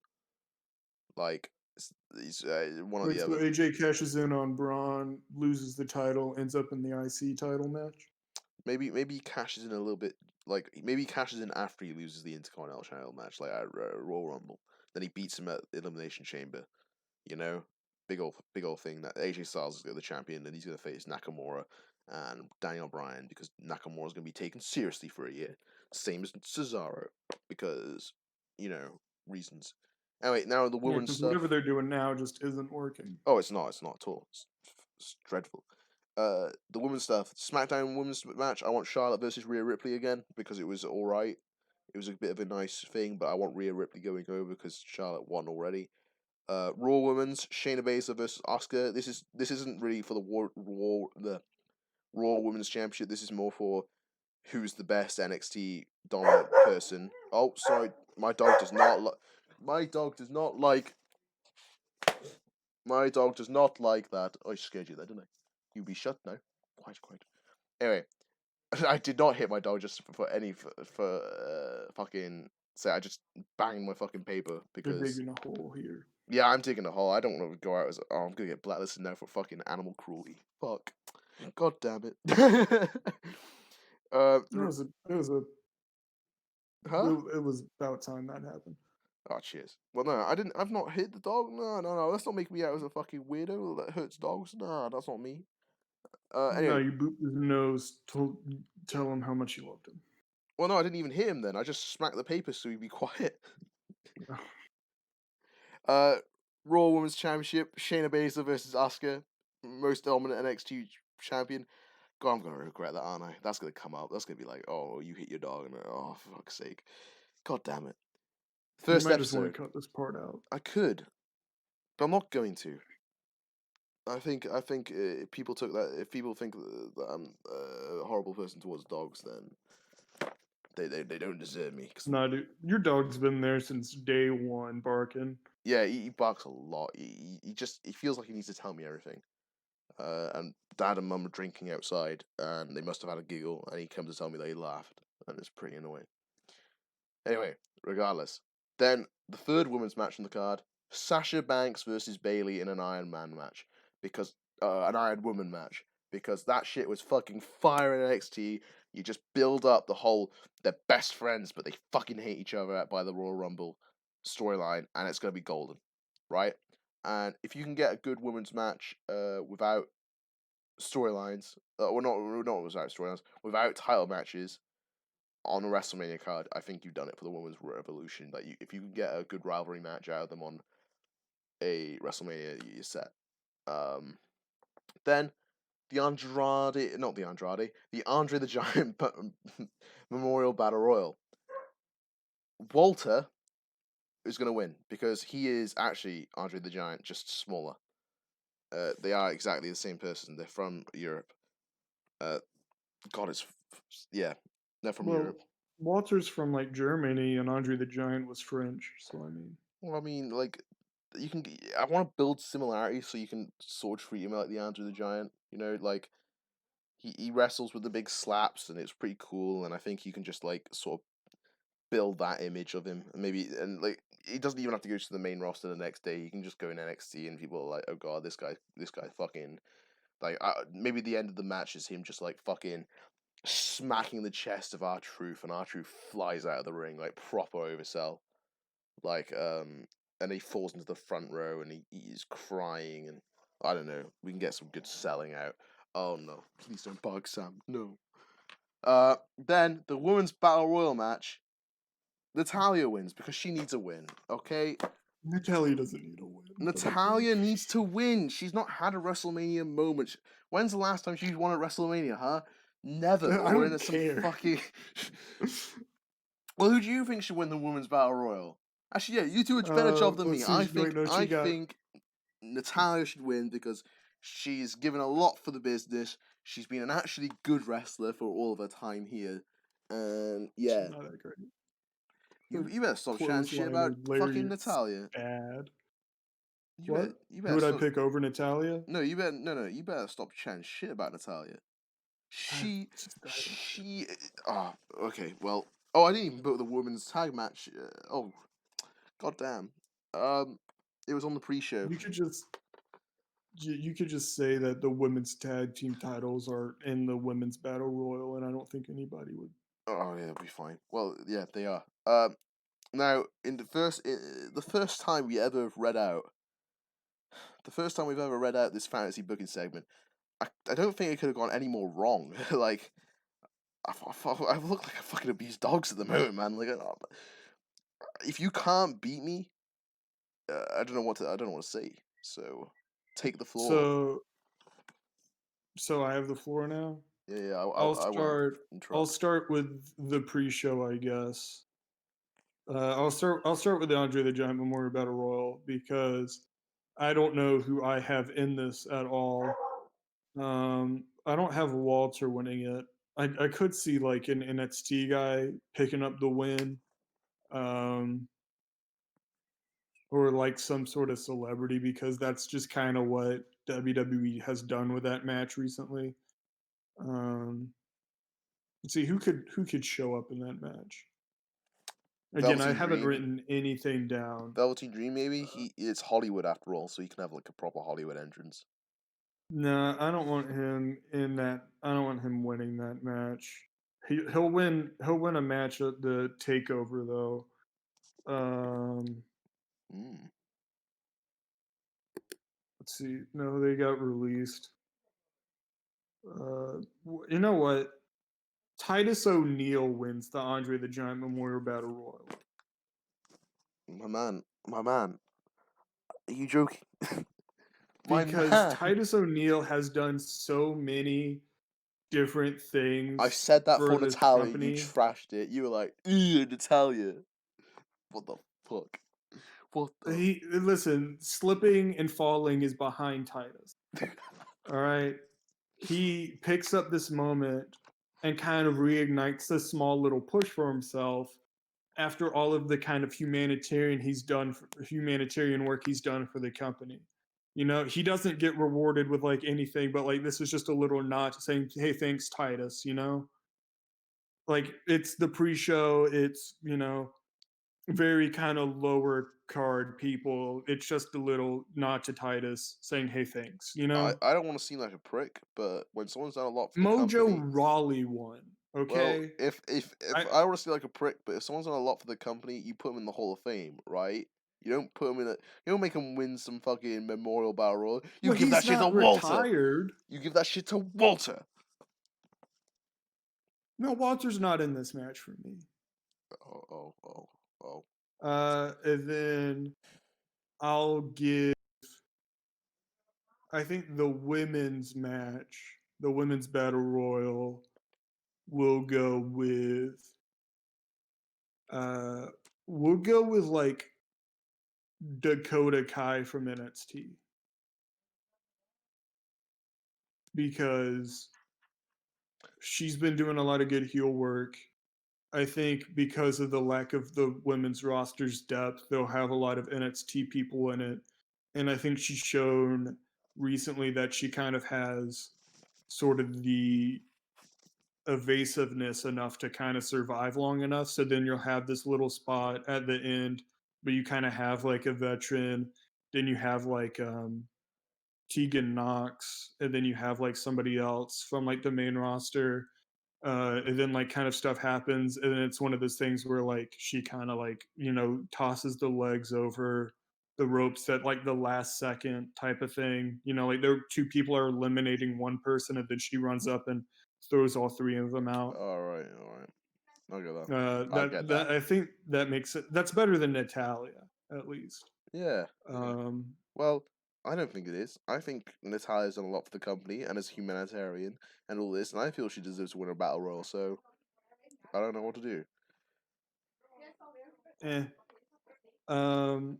Like he's one or Wait, the so other. AJ cashes in on Braun, loses the title, ends up in the IC title match? Maybe he cashes in a little bit. Like maybe he cashes in after he loses the Intercontinental Channel match, like at Royal Rumble. Then he beats him at Elimination Chamber. You know, big old thing that AJ Styles is the champion, and he's gonna face Nakamura and Daniel Bryan because Nakamura's gonna be taken seriously for a year, same as Cesaro, because reasons. Anyway, now the Yeah, women's because stuff. whatever they're doing now just isn't working. Oh, it's not at all. It's dreadful. The women's stuff, SmackDown women's match. I want Charlotte versus Rhea Ripley again because it was all right. It was a bit of a nice thing, but I want Rhea Ripley going over because Charlotte won already. Raw Women's Shayna Baszler versus Asuka. This isn't really for the Raw Women's Championship. This is more for who's the best NXT dominant person. Oh, sorry, my dog does not like. My dog does not like. My dog does not like that. Oh, I scared you there, didn't I? You be shut now. Quite. Anyway, I did not hit my dog just for fucking say. I just banged my fucking paper You're because digging a hole here. yeah, I'm digging a hole. I don't want to go out as I'm gonna get blacklisted now for fucking animal cruelty. Fuck. God damn it. uh, It was a, it was a, huh? it was about time that happened. Oh, cheers. Well, no, I didn't. I've not hit the dog. No. Let's not make me out as a fucking weirdo that hurts dogs. Nah, that's not me. No, Anyway. you booped his nose, tell him how much you loved him. Well, no, I didn't even hit him then. I just smacked the paper so he'd be quiet. Uh, Raw Women's Championship: Shayna Baszler versus Asuka, most dominant NXT champion. God, I'm gonna regret that, aren't I? That's gonna come up. That's gonna be like, oh, you hit your dog, and oh, for fuck's sake, God damn it. You First might just want episode. to cut this part out. I could, but I'm not going to. I think people took that. If people think that I'm a horrible person towards dogs, then they don't deserve me. Nah, dude, your dog's been there since day one, barking. Yeah, he barks a lot. He feels like he needs to tell me everything. And Dad and Mum are drinking outside, and they must have had a giggle, and he comes to tell me that he laughed, and it's pretty annoying. Anyway, regardless, then the third women's match on the card: Sasha Banks versus Bailey in an Iron Man match, because an Iron Woman match, because that shit was fucking fire in NXT. You just build up the whole they're best friends, but they fucking hate each other by the Royal Rumble storyline, and it's gonna be golden, right? And if you can get a good women's match without storylines, or not without storylines, without title matches on a WrestleMania card, I think you've done it for the women's revolution. Like, if you can get a good rivalry match out of them on a WrestleMania, you're set. Then the Andre the Giant Memorial Battle Royal. Walter is going to win because he is actually Andre the Giant, just smaller. They are exactly the same person. They're from Europe. God, they're from Europe. Walter's from like Germany, and Andre the Giant was French. So I mean, Well, I mean, like, you can. I want to build similarities so you can sort of treat him like the Andre the Giant. You know, like he wrestles with the big slaps, and it's pretty cool. And I think you can just like sort of build that image of him, and maybe like he doesn't even have to go to the main roster the next day. He can just go in NXT, and people are like, oh god, this guy fucking like maybe the end of the match is him just like fucking smacking the chest of R-Truth, and R-Truth flies out of the ring like proper oversell, like and he falls into the front row and he's crying, and I don't know, we can get some good selling out. Oh no, please don't bug Sam, no. Then the women's battle royal match, Natalya wins because she needs a win, okay? Natalya doesn't need a win. Natalya needs to win. She's not had a WrestleMania moment. When's the last time she's won at WrestleMania, huh? Never. I Or don't in some care. fucking... Well, who do you think should win the women's battle royal? Actually, yeah, you do a better job than me. let's see, I wait, no, she got- think Natalya should win because she's given a lot for the business. She's been an actually good wrestler for all of her time here. And yeah, She's not that great. you better stop chatting shit about fucking Natalya. Bad. You What? better Who would stop... I pick over Natalya? No, you better stop chatting shit about Natalya. She, okay, well, I didn't even book the women's tag match. Goddamn. It was on the pre-show. You could just say that the women's tag team titles are in the women's battle royal, and I don't think anybody would. Oh yeah, it'll be fine. Well, yeah, they are. Now in the first time we ever read out, the first time we've ever read out this fantasy booking segment, I don't think it could have gone any more wrong. Like, I look like a fucking abused dogs at the moment, man. Like, if you can't beat me, I don't know what to say. So, take the floor. So I have the floor now. Yeah, I'll start with the pre-show, I guess. I'll start with the Andre the Giant Memorial Battle Royal because I don't know who I have in this at all. I don't have Walter winning it. I could see like an NXT guy picking up the win, or like some sort of celebrity, because that's just kind of what WWE has done with that match recently. Let's see who could show up in that match. Again, I haven't written anything down. Velveteen Dream, maybe it's Hollywood after all, so he can have like a proper Hollywood entrance. Nah, I don't want him in that. I don't want him winning that match. He'll win a match at the Takeover though. Let's see. No, they got released. You know what? Titus O'Neil wins the Andre the Giant Memorial Battle Royal. My man. Are you joking? Because Titus O'Neil has done so many different things. I've said that for Natalya. Company. You trashed it. You were like, "Ew, Natalya." What the fuck? Listen, slipping and falling is behind Titus. All right. He picks up this moment and kind of reignites this small little push for himself after all of the kind of humanitarian work he's done for the company. You know, he doesn't get rewarded with like anything, but like this is just a little nod saying, "Hey, thanks, Titus," you know? Like it's the pre-show, it's, you know, very kind of lower card people. It's just a little nod to Titus saying, "Hey, thanks," you know? I don't want to seem like a prick, but when someone's done a lot for the Mojo company... Rawley won, okay? Well, if I don't want to seem like a prick, but if someone's done a lot for the company, you put them in the Hall of Fame, right? You don't put them in you don't make them win some fucking memorial battle royal. You give that shit to Walter. You give that shit to Walter. No, Walter's not in this match for me. Oh. And then I'll give, I think the women's match, the women's battle royal, will go with like Dakota Kai from NXT, because she's been doing a lot of good heel work. I think because of the lack of the women's roster's depth, they'll have a lot of NXT people in it. And I think she's shown recently that she kind of has sort of the evasiveness enough to kind of survive long enough. So then you'll have this little spot at the end, but you kind of have like a veteran. Then you have like Tegan Knox, and then you have like somebody else from like the main roster. And then like kind of stuff happens, and then it's one of those things where like she kind of like tosses the legs over the ropes at like the last second type of thing. Like there two people are eliminating one person, and then she runs up and throws all three of them out. All right. I get that. I That get that that. I think that makes it. That's better than Natalia, at least. Yeah. Um, Well, I don't think it is. I think Natalia's done a lot for the company and is humanitarian and all this, and I feel she deserves to win a battle royal. So I don't know what to do. eh. Um,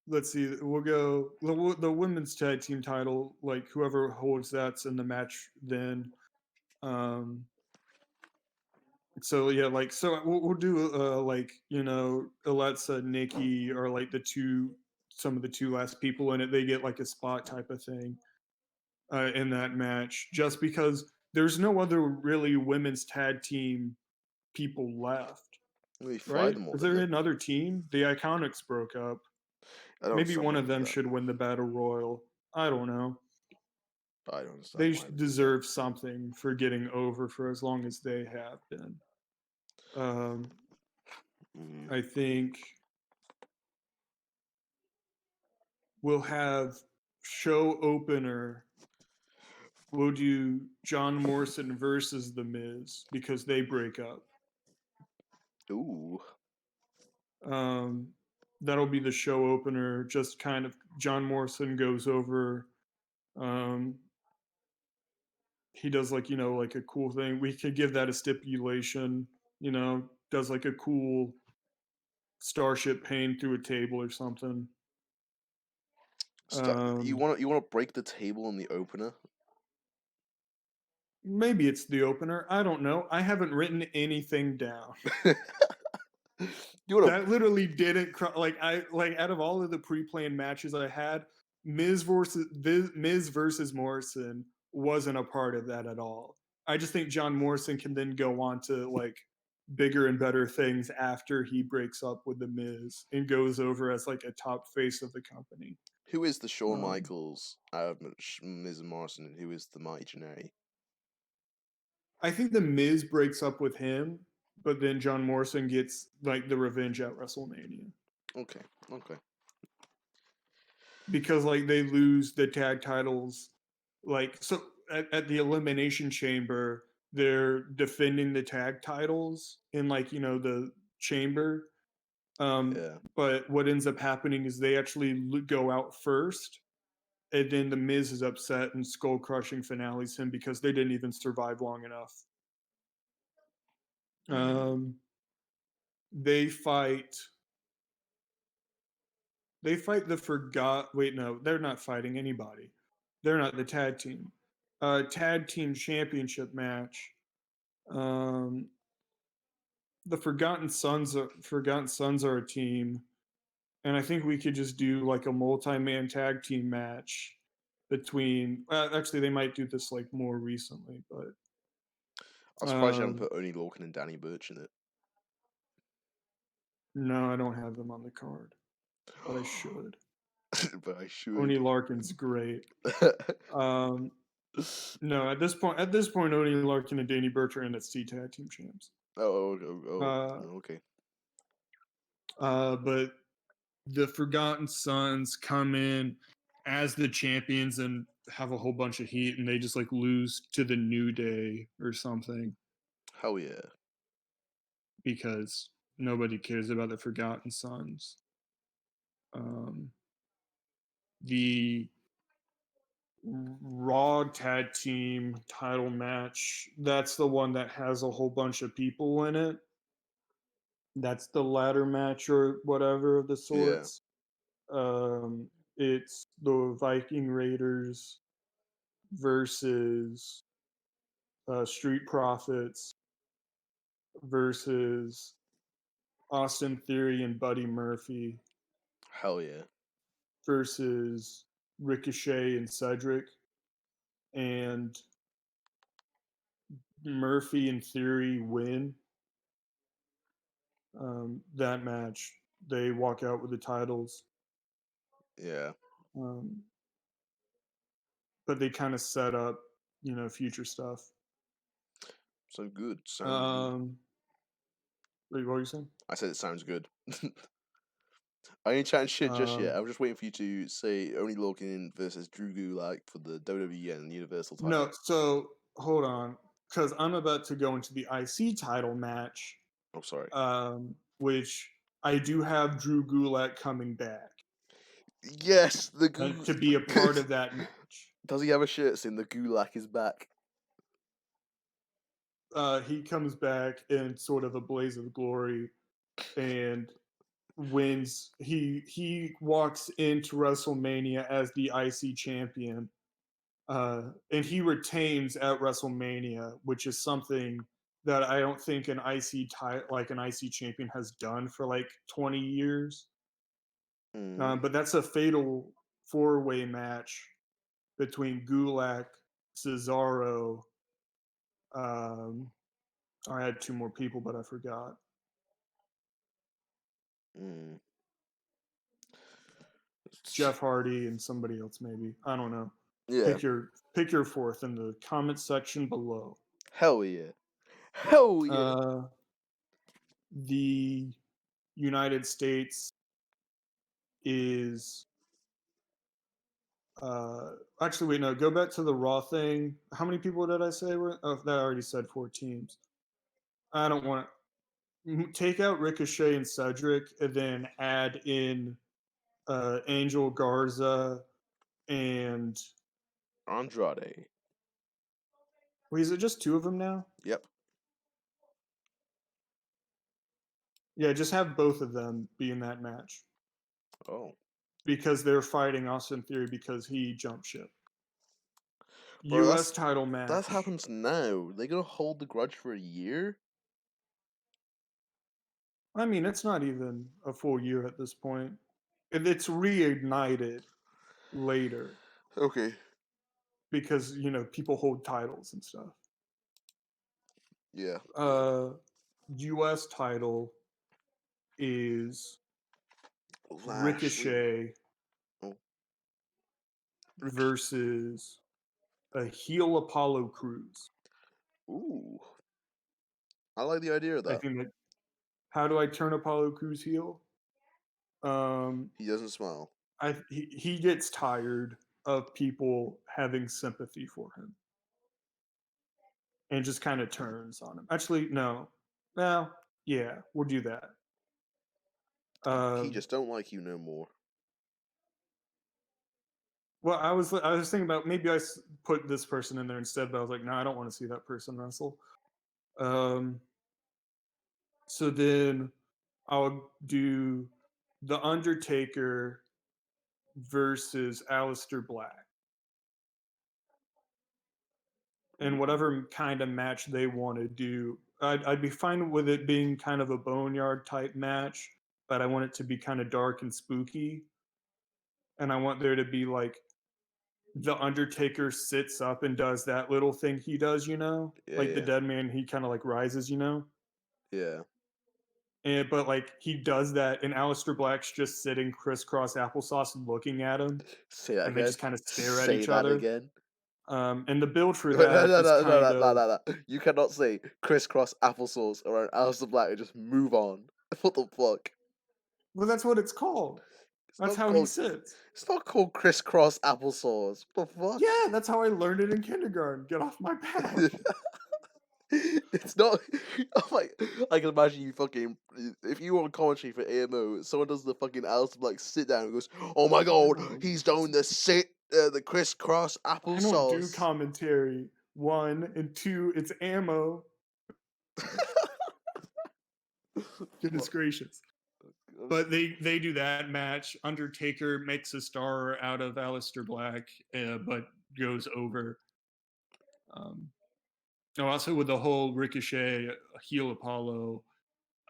let's see. We'll go the women's tag team title. Like whoever holds that's in the match then. Um, so yeah, like so we'll do like Alexa, Nikki, or like some of the two last people in it. They get like a spot type of thing in that match, just because there's no other really women's tag team people left, We fired right? them all, Is didn't there they? another team? The Iconics broke up. I don't Maybe understand one why of they did them that. should win the battle royal. I don't know. I don't understand They why they did that. deserve something for getting over for as long as they have been. Um, Mm. I think we'll have show opener. We'll do John Morrison versus The Miz because they break up. Ooh. Um, that'll be the show opener. Just kind of John Morrison goes over. Um, he does like a cool thing. We could give that a stipulation. Does like a cool starship pain through a table or something. You Um, want to break the table in the opener? maybe it's the opener. I don't know. I haven't written anything down. You want That literally didn't like I like out of all of the pre-planned matches I had, Miz versus Morrison wasn't a part of that at all. I just think John Morrison can then go on to like bigger and better things after he breaks up with the Miz and goes over as like a top face of the company. who is the Shawn Um, Michaels out of Miz and Morrison, and who is the Mighty Janelle? I think the Miz breaks up with him, but then John Morrison gets like the revenge at WrestleMania. Okay. Because like they lose the tag titles like so at the elimination chamber they're defending the tag titles in like the chamber, Yeah. but what ends up happening is they actually go out first, and then the Miz is upset and skull crushing finales him because they didn't even survive long enough. Mm. um they fight the forgot wait no, they're not fighting anybody. They're not the tag team. Tag team championship match. Um, the Forgotten Sons are a team, and I think we could just do like a multi-man tag team match between. Actually, they might do this like more recently, but I'm surprised you haven't um, put Oni Lorcan and Danny Burch in it. no, I don't have them on the card, but I should. But I Oni should. Larkin's great. Um, no, at this point, Oni Larkin and Danny Burch are NXT tag team champs. Okay. But the Forgotten Sons come in as the champions and have a whole bunch of heat, and they just like lose to the New Day or something Hell yeah. because nobody cares about the Forgotten Sons. Um, the Raw tag team title match, that's the one that has a whole bunch of people in it. That's the ladder match or whatever of the Yeah. sorts. It's the Viking Raiders versus Street Profits versus Austin Theory and Buddy Murphy Hell yeah. versus Ricochet and Cedric. And Murphy and Theory win that match. They walk out with the titles, Yeah. um, but they kind of set up, future stuff. Sounds good. Sounds good. Um, wait, what were you saying? I said it sounds good. I ain't chatting shit just yet. Um, I'm just waiting for you to say Only Logan versus Drew Gulak for the WWE and Universal no, title. so hold on, because I'm about to go into the IC title match, I'm sorry. which I do have Drew Gulak coming back Yes, the to be a part of that match. Does he have a shirt saying the Gulak is back? He comes back in sort of a blaze of glory and wins. He walks into WrestleMania as the IC champion, and he retains at WrestleMania, which is something that I don't think an an IC champion has done for like 20 years. Mm. But that's a fatal four-way match between Gulak, Cesaro. Um, I had two more people, but I forgot. Mm. Jeff Hardy and somebody else, maybe. I don't know. Yeah. Pick your fourth in the comment section below. Hell yeah. Hell yeah. The United States is actually wait, no, go back to the Raw thing. How many people did I say were? Oh, that I already said 4 teams. I don't want to take out Ricochet and Cedric, and then add in Angel Garza and Andrade. wait, is it just two of them now? Yep. Yeah, just have both of them be in that match Oh. because they're fighting Austin Theory because he jumped ship. Bro, U.S. title that match. happens now. They're gonna hold the grudge for a year? I mean, it's not even a full year at this point. And it's reignited later Okay. because, people hold titles and stuff. Yeah. U.S. title is Lashley. Ricochet Oh. versus a heel Apollo Crews. Ooh. I like the idea of I that. think that how do I turn Apollo Crews heel? He doesn't smile. He gets tired of people having sympathy for him and just kind of turns on him. Actually, no. Well, yeah, we'll do that. He Um, just don't like you no more. well, I was thinking about maybe put this person in there instead, but I was like, no, I don't want to see that person wrestle. Um, so then I'll do the Undertaker versus Aleister Black. And whatever kind of match they want to do, I'd be fine with it being kind of a boneyard type match, but I want it to be kind of dark and spooky. And I want there to be like the Undertaker sits up and does that little thing he does, Yeah, like the yeah. dead man, he kind of like rises. Yeah. And but like he does that, and Aleister Black's just sitting crisscross applesauce looking at him, Say that and they again. just kind of stare at Say each that other. again. And the build for No, no, that no, is no, no, kind no, no, of no, no. You cannot say crisscross applesauce around Alistair Black and just move on. What the fuck? well, that's what it's called. It's That's not how he called. sits. It's not called crisscross applesauce. What the fuck? Yeah, that's how I learned it in kindergarten. Get off my back. It's not. I'm like, I can imagine you fucking. If you were on commentary for AMO, someone does the fucking Alistair Black sit down and goes, "Oh my god, he's doing the crisscross I don't do applesauce." commentary. One and two, it's ammo. Goodness Fuck. gracious. But they do that match. Undertaker makes a star out of Aleister Black, but goes over. Also with the whole Ricochet heel Apollo,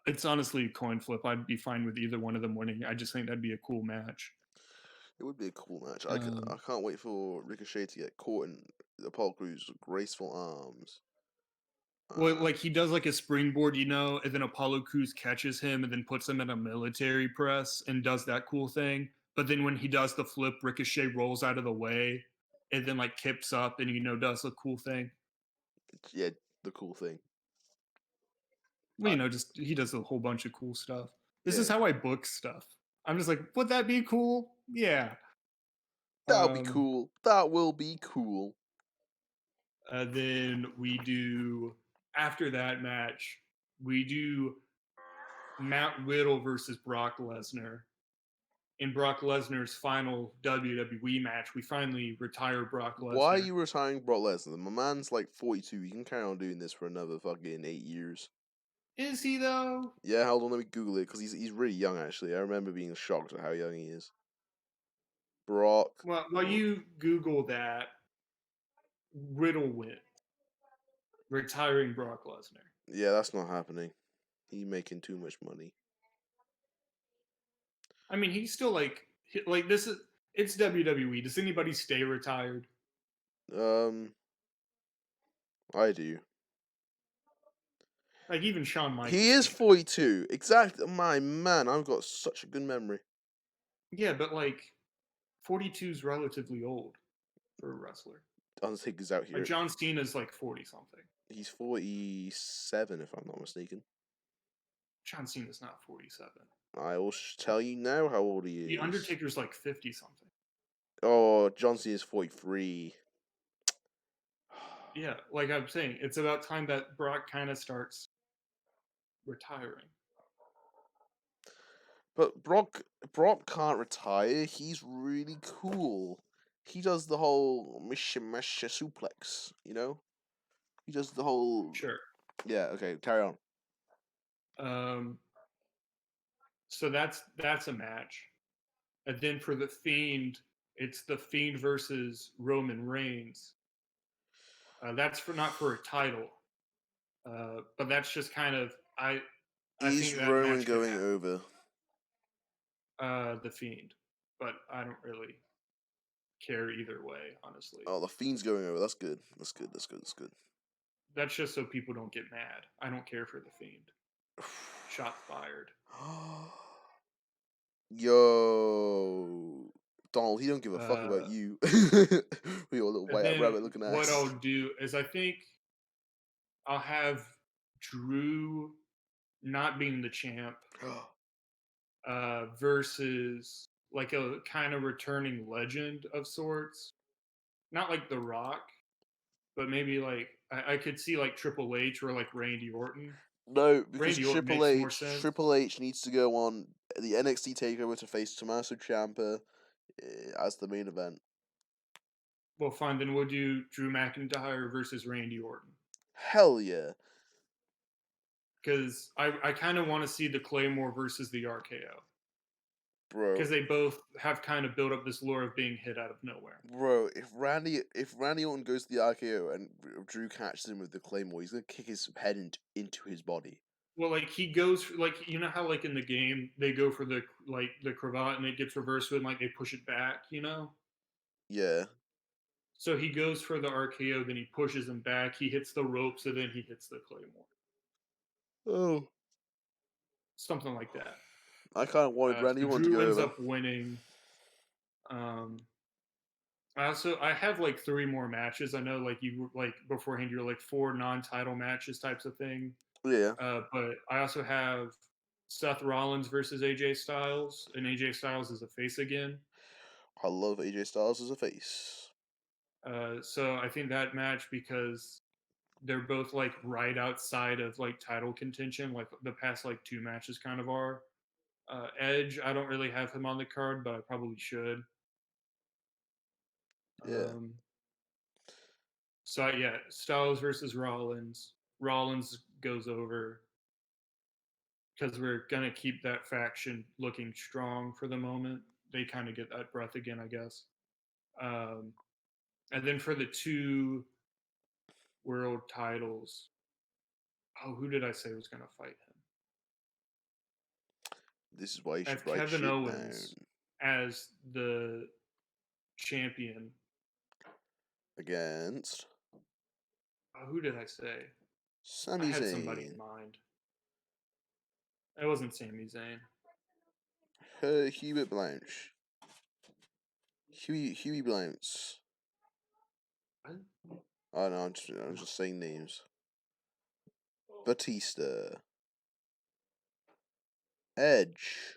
it's honestly a coin flip. I'd be fine with either one of them winning. I just think that'd be a cool match. It would be a cool match. I Um, can't wait for Ricochet to get caught in Apollo Crews' graceful arms. Well, like he does like a springboard, and then Apollo Crews catches him and then puts him in a military press and does that cool thing. But then when he does the flip, Ricochet rolls out of the way and then like kips up and does a cool thing. Yeah, the cool thing. Well, just he does a whole bunch of cool stuff. This is Yeah. how I book stuff. I'm just like, would that be cool? Yeah. That'll be cool. That will be cool. Then we do, after that match, we do Matt Riddle versus Brock Lesnar. In Brock Lesnar's final WWE match, we finally retire Brock Lesnar. Why are you retiring Brock Lesnar? My man's like 42. He can carry on doing this for another fucking 8 years. Is he though? Yeah, hold on, let me Google it, because he's really young, actually. I remember being shocked at how young he is. Brock. Well, while you Google that, Riddle wins, retiring Brock Lesnar. Yeah, that's not happening. He's making too much money. I mean, he's still like this is, it's WWE. Does anybody stay retired? I do. Like even Shawn Michaels. He is 42. Exactly. My man, I've got such a good memory. Yeah, but like 42 is relatively old for a wrestler. Undertaker's out here. Like John Cena's like 40 something. He's 47, if I'm not mistaken. John Cena's not 47. I will tell you now how old he is. The Undertaker's like 50 something. Oh, John Cena is 43. Yeah, like I'm saying, it's about time that Brock kind of starts retiring. But Brock can't retire. He's really cool. He does the whole Misha suplex, He does the whole... Sure. Yeah, okay, carry on. So that's a match. And then for The Fiend, it's The Fiend versus Roman Reigns. That's not for a title. But that's just kind of... I Is think that Roman match going over? The Fiend. But I don't really care either way, honestly. Oh, The Fiend's going over. That's good. That's good. That's just so people don't get mad. I don't care for The Fiend. Shot fired. Yo, Donald, he don't give a fuck about you. We all little white rabbit looking ass. What I'll do is I think I'll have Drew not being the champ versus like a kind of returning legend of sorts. Not like The Rock, but maybe like I could see like Triple H or like Randy Orton. No, because Triple H needs to go on the NXT takeover to face Tommaso Ciampa as the main event. Well, fine, then we'll do Drew McIntyre versus Randy Orton. Hell yeah. Because I kind of want to see the Claymore versus the RKO. Bro. Because they both have kind of built up this lure of being hit out of nowhere. Bro, if Randy Orton goes to the RKO and Drew catches him with the Claymore, he's going to kick his head into his body. Well, like he goes, like you know how like in the game they go for the cravat and it gets reversed and like they push it back, Yeah. So he goes for the RKO, then he pushes him back. He hits the ropes, and then he hits the Claymore. Oh. Something like that. I kind of wanted Randy Orton to go over. Drew ends up winning. I have like 3 more matches. I know like you like beforehand you're like 4 non-title matches types of thing. Yeah. But I also have Seth Rollins versus AJ Styles, and AJ Styles is a face again. I love AJ Styles as a face. So I think that match, because they're both like right outside of like title contention, like the past like 2 matches kind of are. Edge, I don't really have him on the card, but I probably should. Yeah. So yeah, Styles versus Rollins. Rollins goes over because we're gonna keep that faction looking strong for the moment. They kind of get that breath again, I guess. And then for the 2 world titles, who did I say was gonna fight him? This is why you should write Kevin shit Owens down. As the champion against. Who did I say? I Sami had somebody in Zayn. mind. It wasn't Sami Zayn. Hubert Blanche. Huey Blanche. What? Oh no, I'm just saying names. Batista. Edge.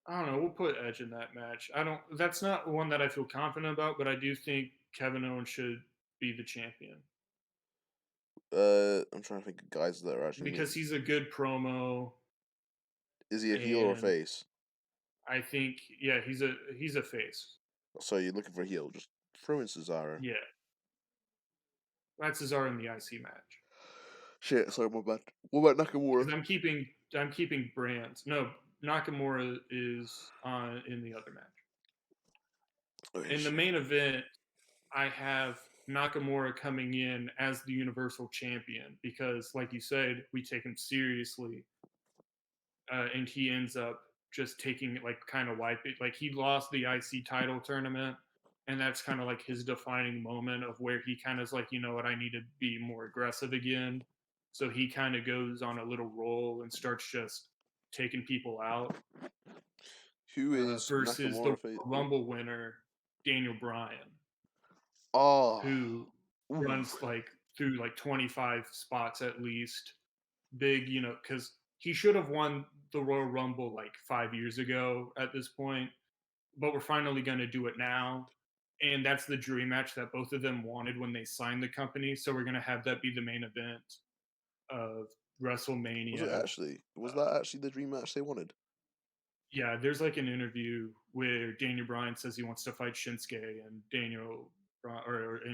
I don't know. We'll put Edge in that match. I don't. That's not one that I feel confident about, but I do think Kevin Owens should be the champion I'm trying to think of guys that are actually because making. he's a good promo, Is he a heel or a and face? I think he's a face. So you're looking for a heel? Just throw in Cesaro. Yeah, that's Cesaro in the IC match Shit, sorry, my bad. What about because Nakamura? I'm keeping brands. No, Nakamura is on in the other match. Okay, In the shit. main event, I have Nakamura coming in as the Universal Champion because, like you said, we take him seriously, and he ends up just taking it like kind of wipe it. Like he lost the IC title tournament, and that's kind of like his defining moment of where he kind of is like, you know what, I need to be more aggressive again. So he kind of goes on a little roll and starts just taking people out. Who is Versus the Nakamura face? Rumble winner, Daniel Bryan, Oh, who runs oof. like through like 25 spots at least. Big, because he should have won the Royal Rumble like 5 years ago at this point, but we're finally going to do it now. And that's the dream match that both of them wanted when they signed the company. So we're going to have that be the main event of WrestleMania. Was that actually the dream match they wanted? Yeah, there's like an interview where Daniel Bryan says he wants to fight Shinsuke, and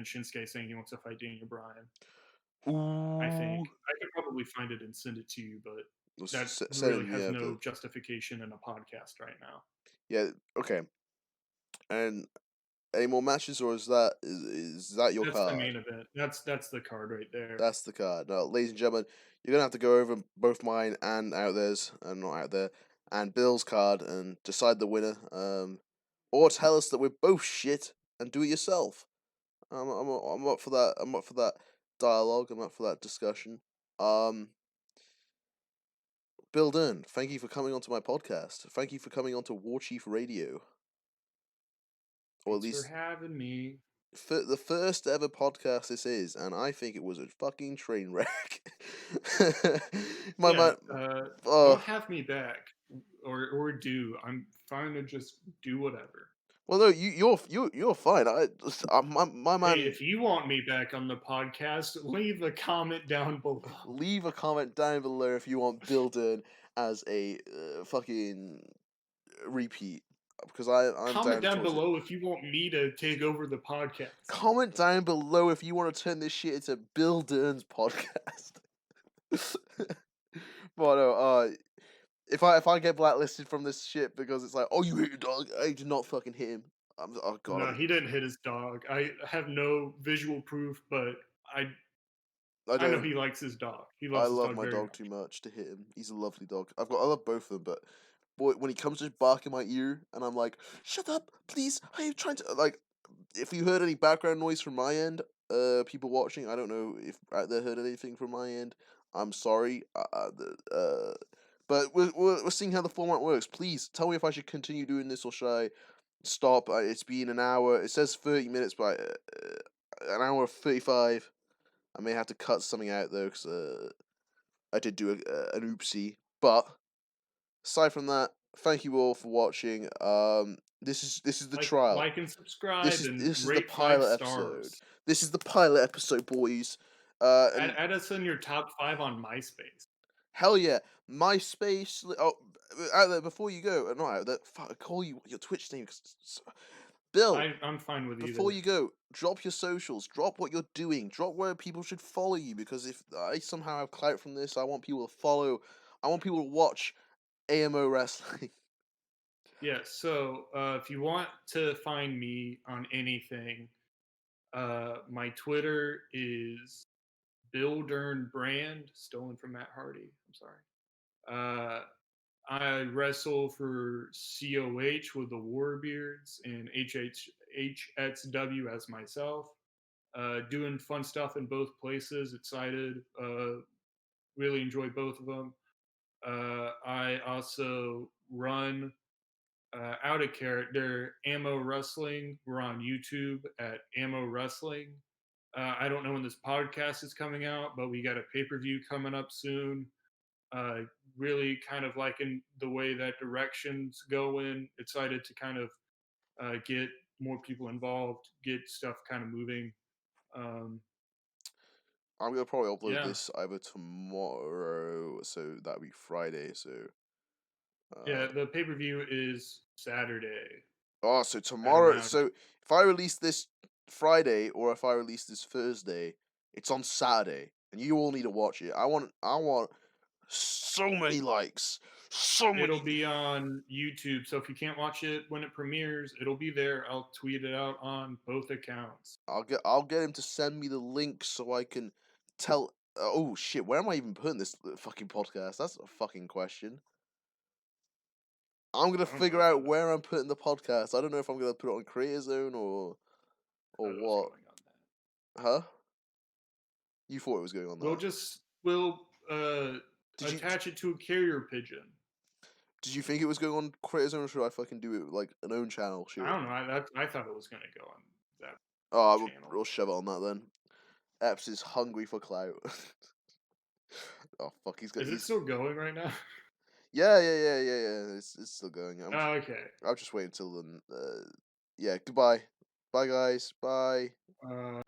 Shinsuke saying he wants to fight Daniel Bryan. I think Ooh. I could probably find it and send it to you, but that Send really it, has yeah, no but justification in a podcast right now. yeah, okay. And any more matches, or is that your That's the card? main event. That's the card right there. That's the card. Now, ladies and gentlemen, you're gonna have to go over both mine and out theirs, and not out there, and Bill's card, and decide the winner. Or tell us that we're both shit and do it yourself. I'm up for that. I'm up for that dialogue. I'm up for that discussion. Um, Bill Durn, thank you for coming onto my podcast. Thank you for coming onto Warchief Radio, or at Thanks for least having me. for the first ever podcast this is, and I think it was a fucking train wreck. my Yeah, man, uh, don't have me back, or do. I'm fine to just do whatever. well, no, you're fine. My Hey, man, if you want me back on the podcast, leave a comment down below. leave a comment down below if you want Bill Durn as a fucking repeat, because I'm Comment down down towards it. below if you want me to take over the podcast. Comment down below if you want to turn this shit into Bill Durn's podcast. But no, if I get blacklisted from this shit because it's like, oh, you hit your dog, I did not fucking hit him. Oh god, No, he didn't hit his dog. I have no visual proof, but I I I know don't. he likes his dog. He I loves his love dog my very dog too much. much to hit him. He's a lovely dog. I love both of them, but boy, when he comes to bark in my ear, and I'm like, shut up, please. I'm trying to like. If you heard any background noise from my end, people watching, I don't know if out there heard anything from my end. I'm sorry. But we're seeing how the format works. Please tell me if I should continue doing this or should I stop. It's been an hour. It says 30 minutes, but an hour 35. I may have to cut something out though, because I did do an oopsie. But aside from that, thank you all for watching. This is the trial. Like and subscribe and This is the rate five pilot episode. stars. This is the pilot episode, boys. And Add us in your top 5 on MySpace. hell yeah, MySpace. Oh, out there before you go. Not out there. Fuck, I call you your Twitch name. Bill, I'm fine with before either. you go, drop your socials. Drop what you're doing. Drop where people should follow you. Because if I somehow have clout from this, I want people to follow. I want people to watch AMO wrestling. Yeah, so if you want to find me on anything, my Twitter is Bill Durn Brand, stolen from Matt Hardy. I'm sorry. I wrestle for COH with the Warbeards and HXW as myself. Doing fun stuff in both places. Excited. Really enjoy both of them. I also run out of character Ammo Wrestling. We're on YouTube at Ammo Wrestling. I don't know when this podcast is coming out, but we got a pay per view coming up soon. Uh, Really kind of liking the way that direction's going. Excited to kind of get more people involved, get stuff kind of moving. Um, I'm gonna probably upload yeah, this either tomorrow, so that'd be Friday. So, yeah. uh, The pay per view is Saturday oh, so at tomorrow. around. So if I release this Friday or if I release this Thursday, it's on Saturday, and you all need to watch it. I want so many likes, so It'll many. be on YouTube, so if you can't watch it when it premieres, it'll be there. I'll tweet it out on both accounts. I'll get him to send me the link so I can tell. Oh shit! Where am I even putting this fucking podcast? That's a fucking question. I'm gonna I don't know figure about out that. where I'm putting the podcast. I don't know if I'm gonna put it on Creator Zone I or don't know what's what. going on there. Huh? You thought it was going on there? We'll Did you attach it to a carrier pigeon. did you think it was going on Creator Zone, or should I fucking do it like an own channel I shit? don't know. I thought it was gonna go on that Oh, channel. we'll shove it on that then. Epps is hungry for clout. Oh fuck, Is it he's still going right now? yeah. It's still going. Oh, okay. I'm just waiting until then. Yeah, goodbye. Bye guys. Bye. Uh,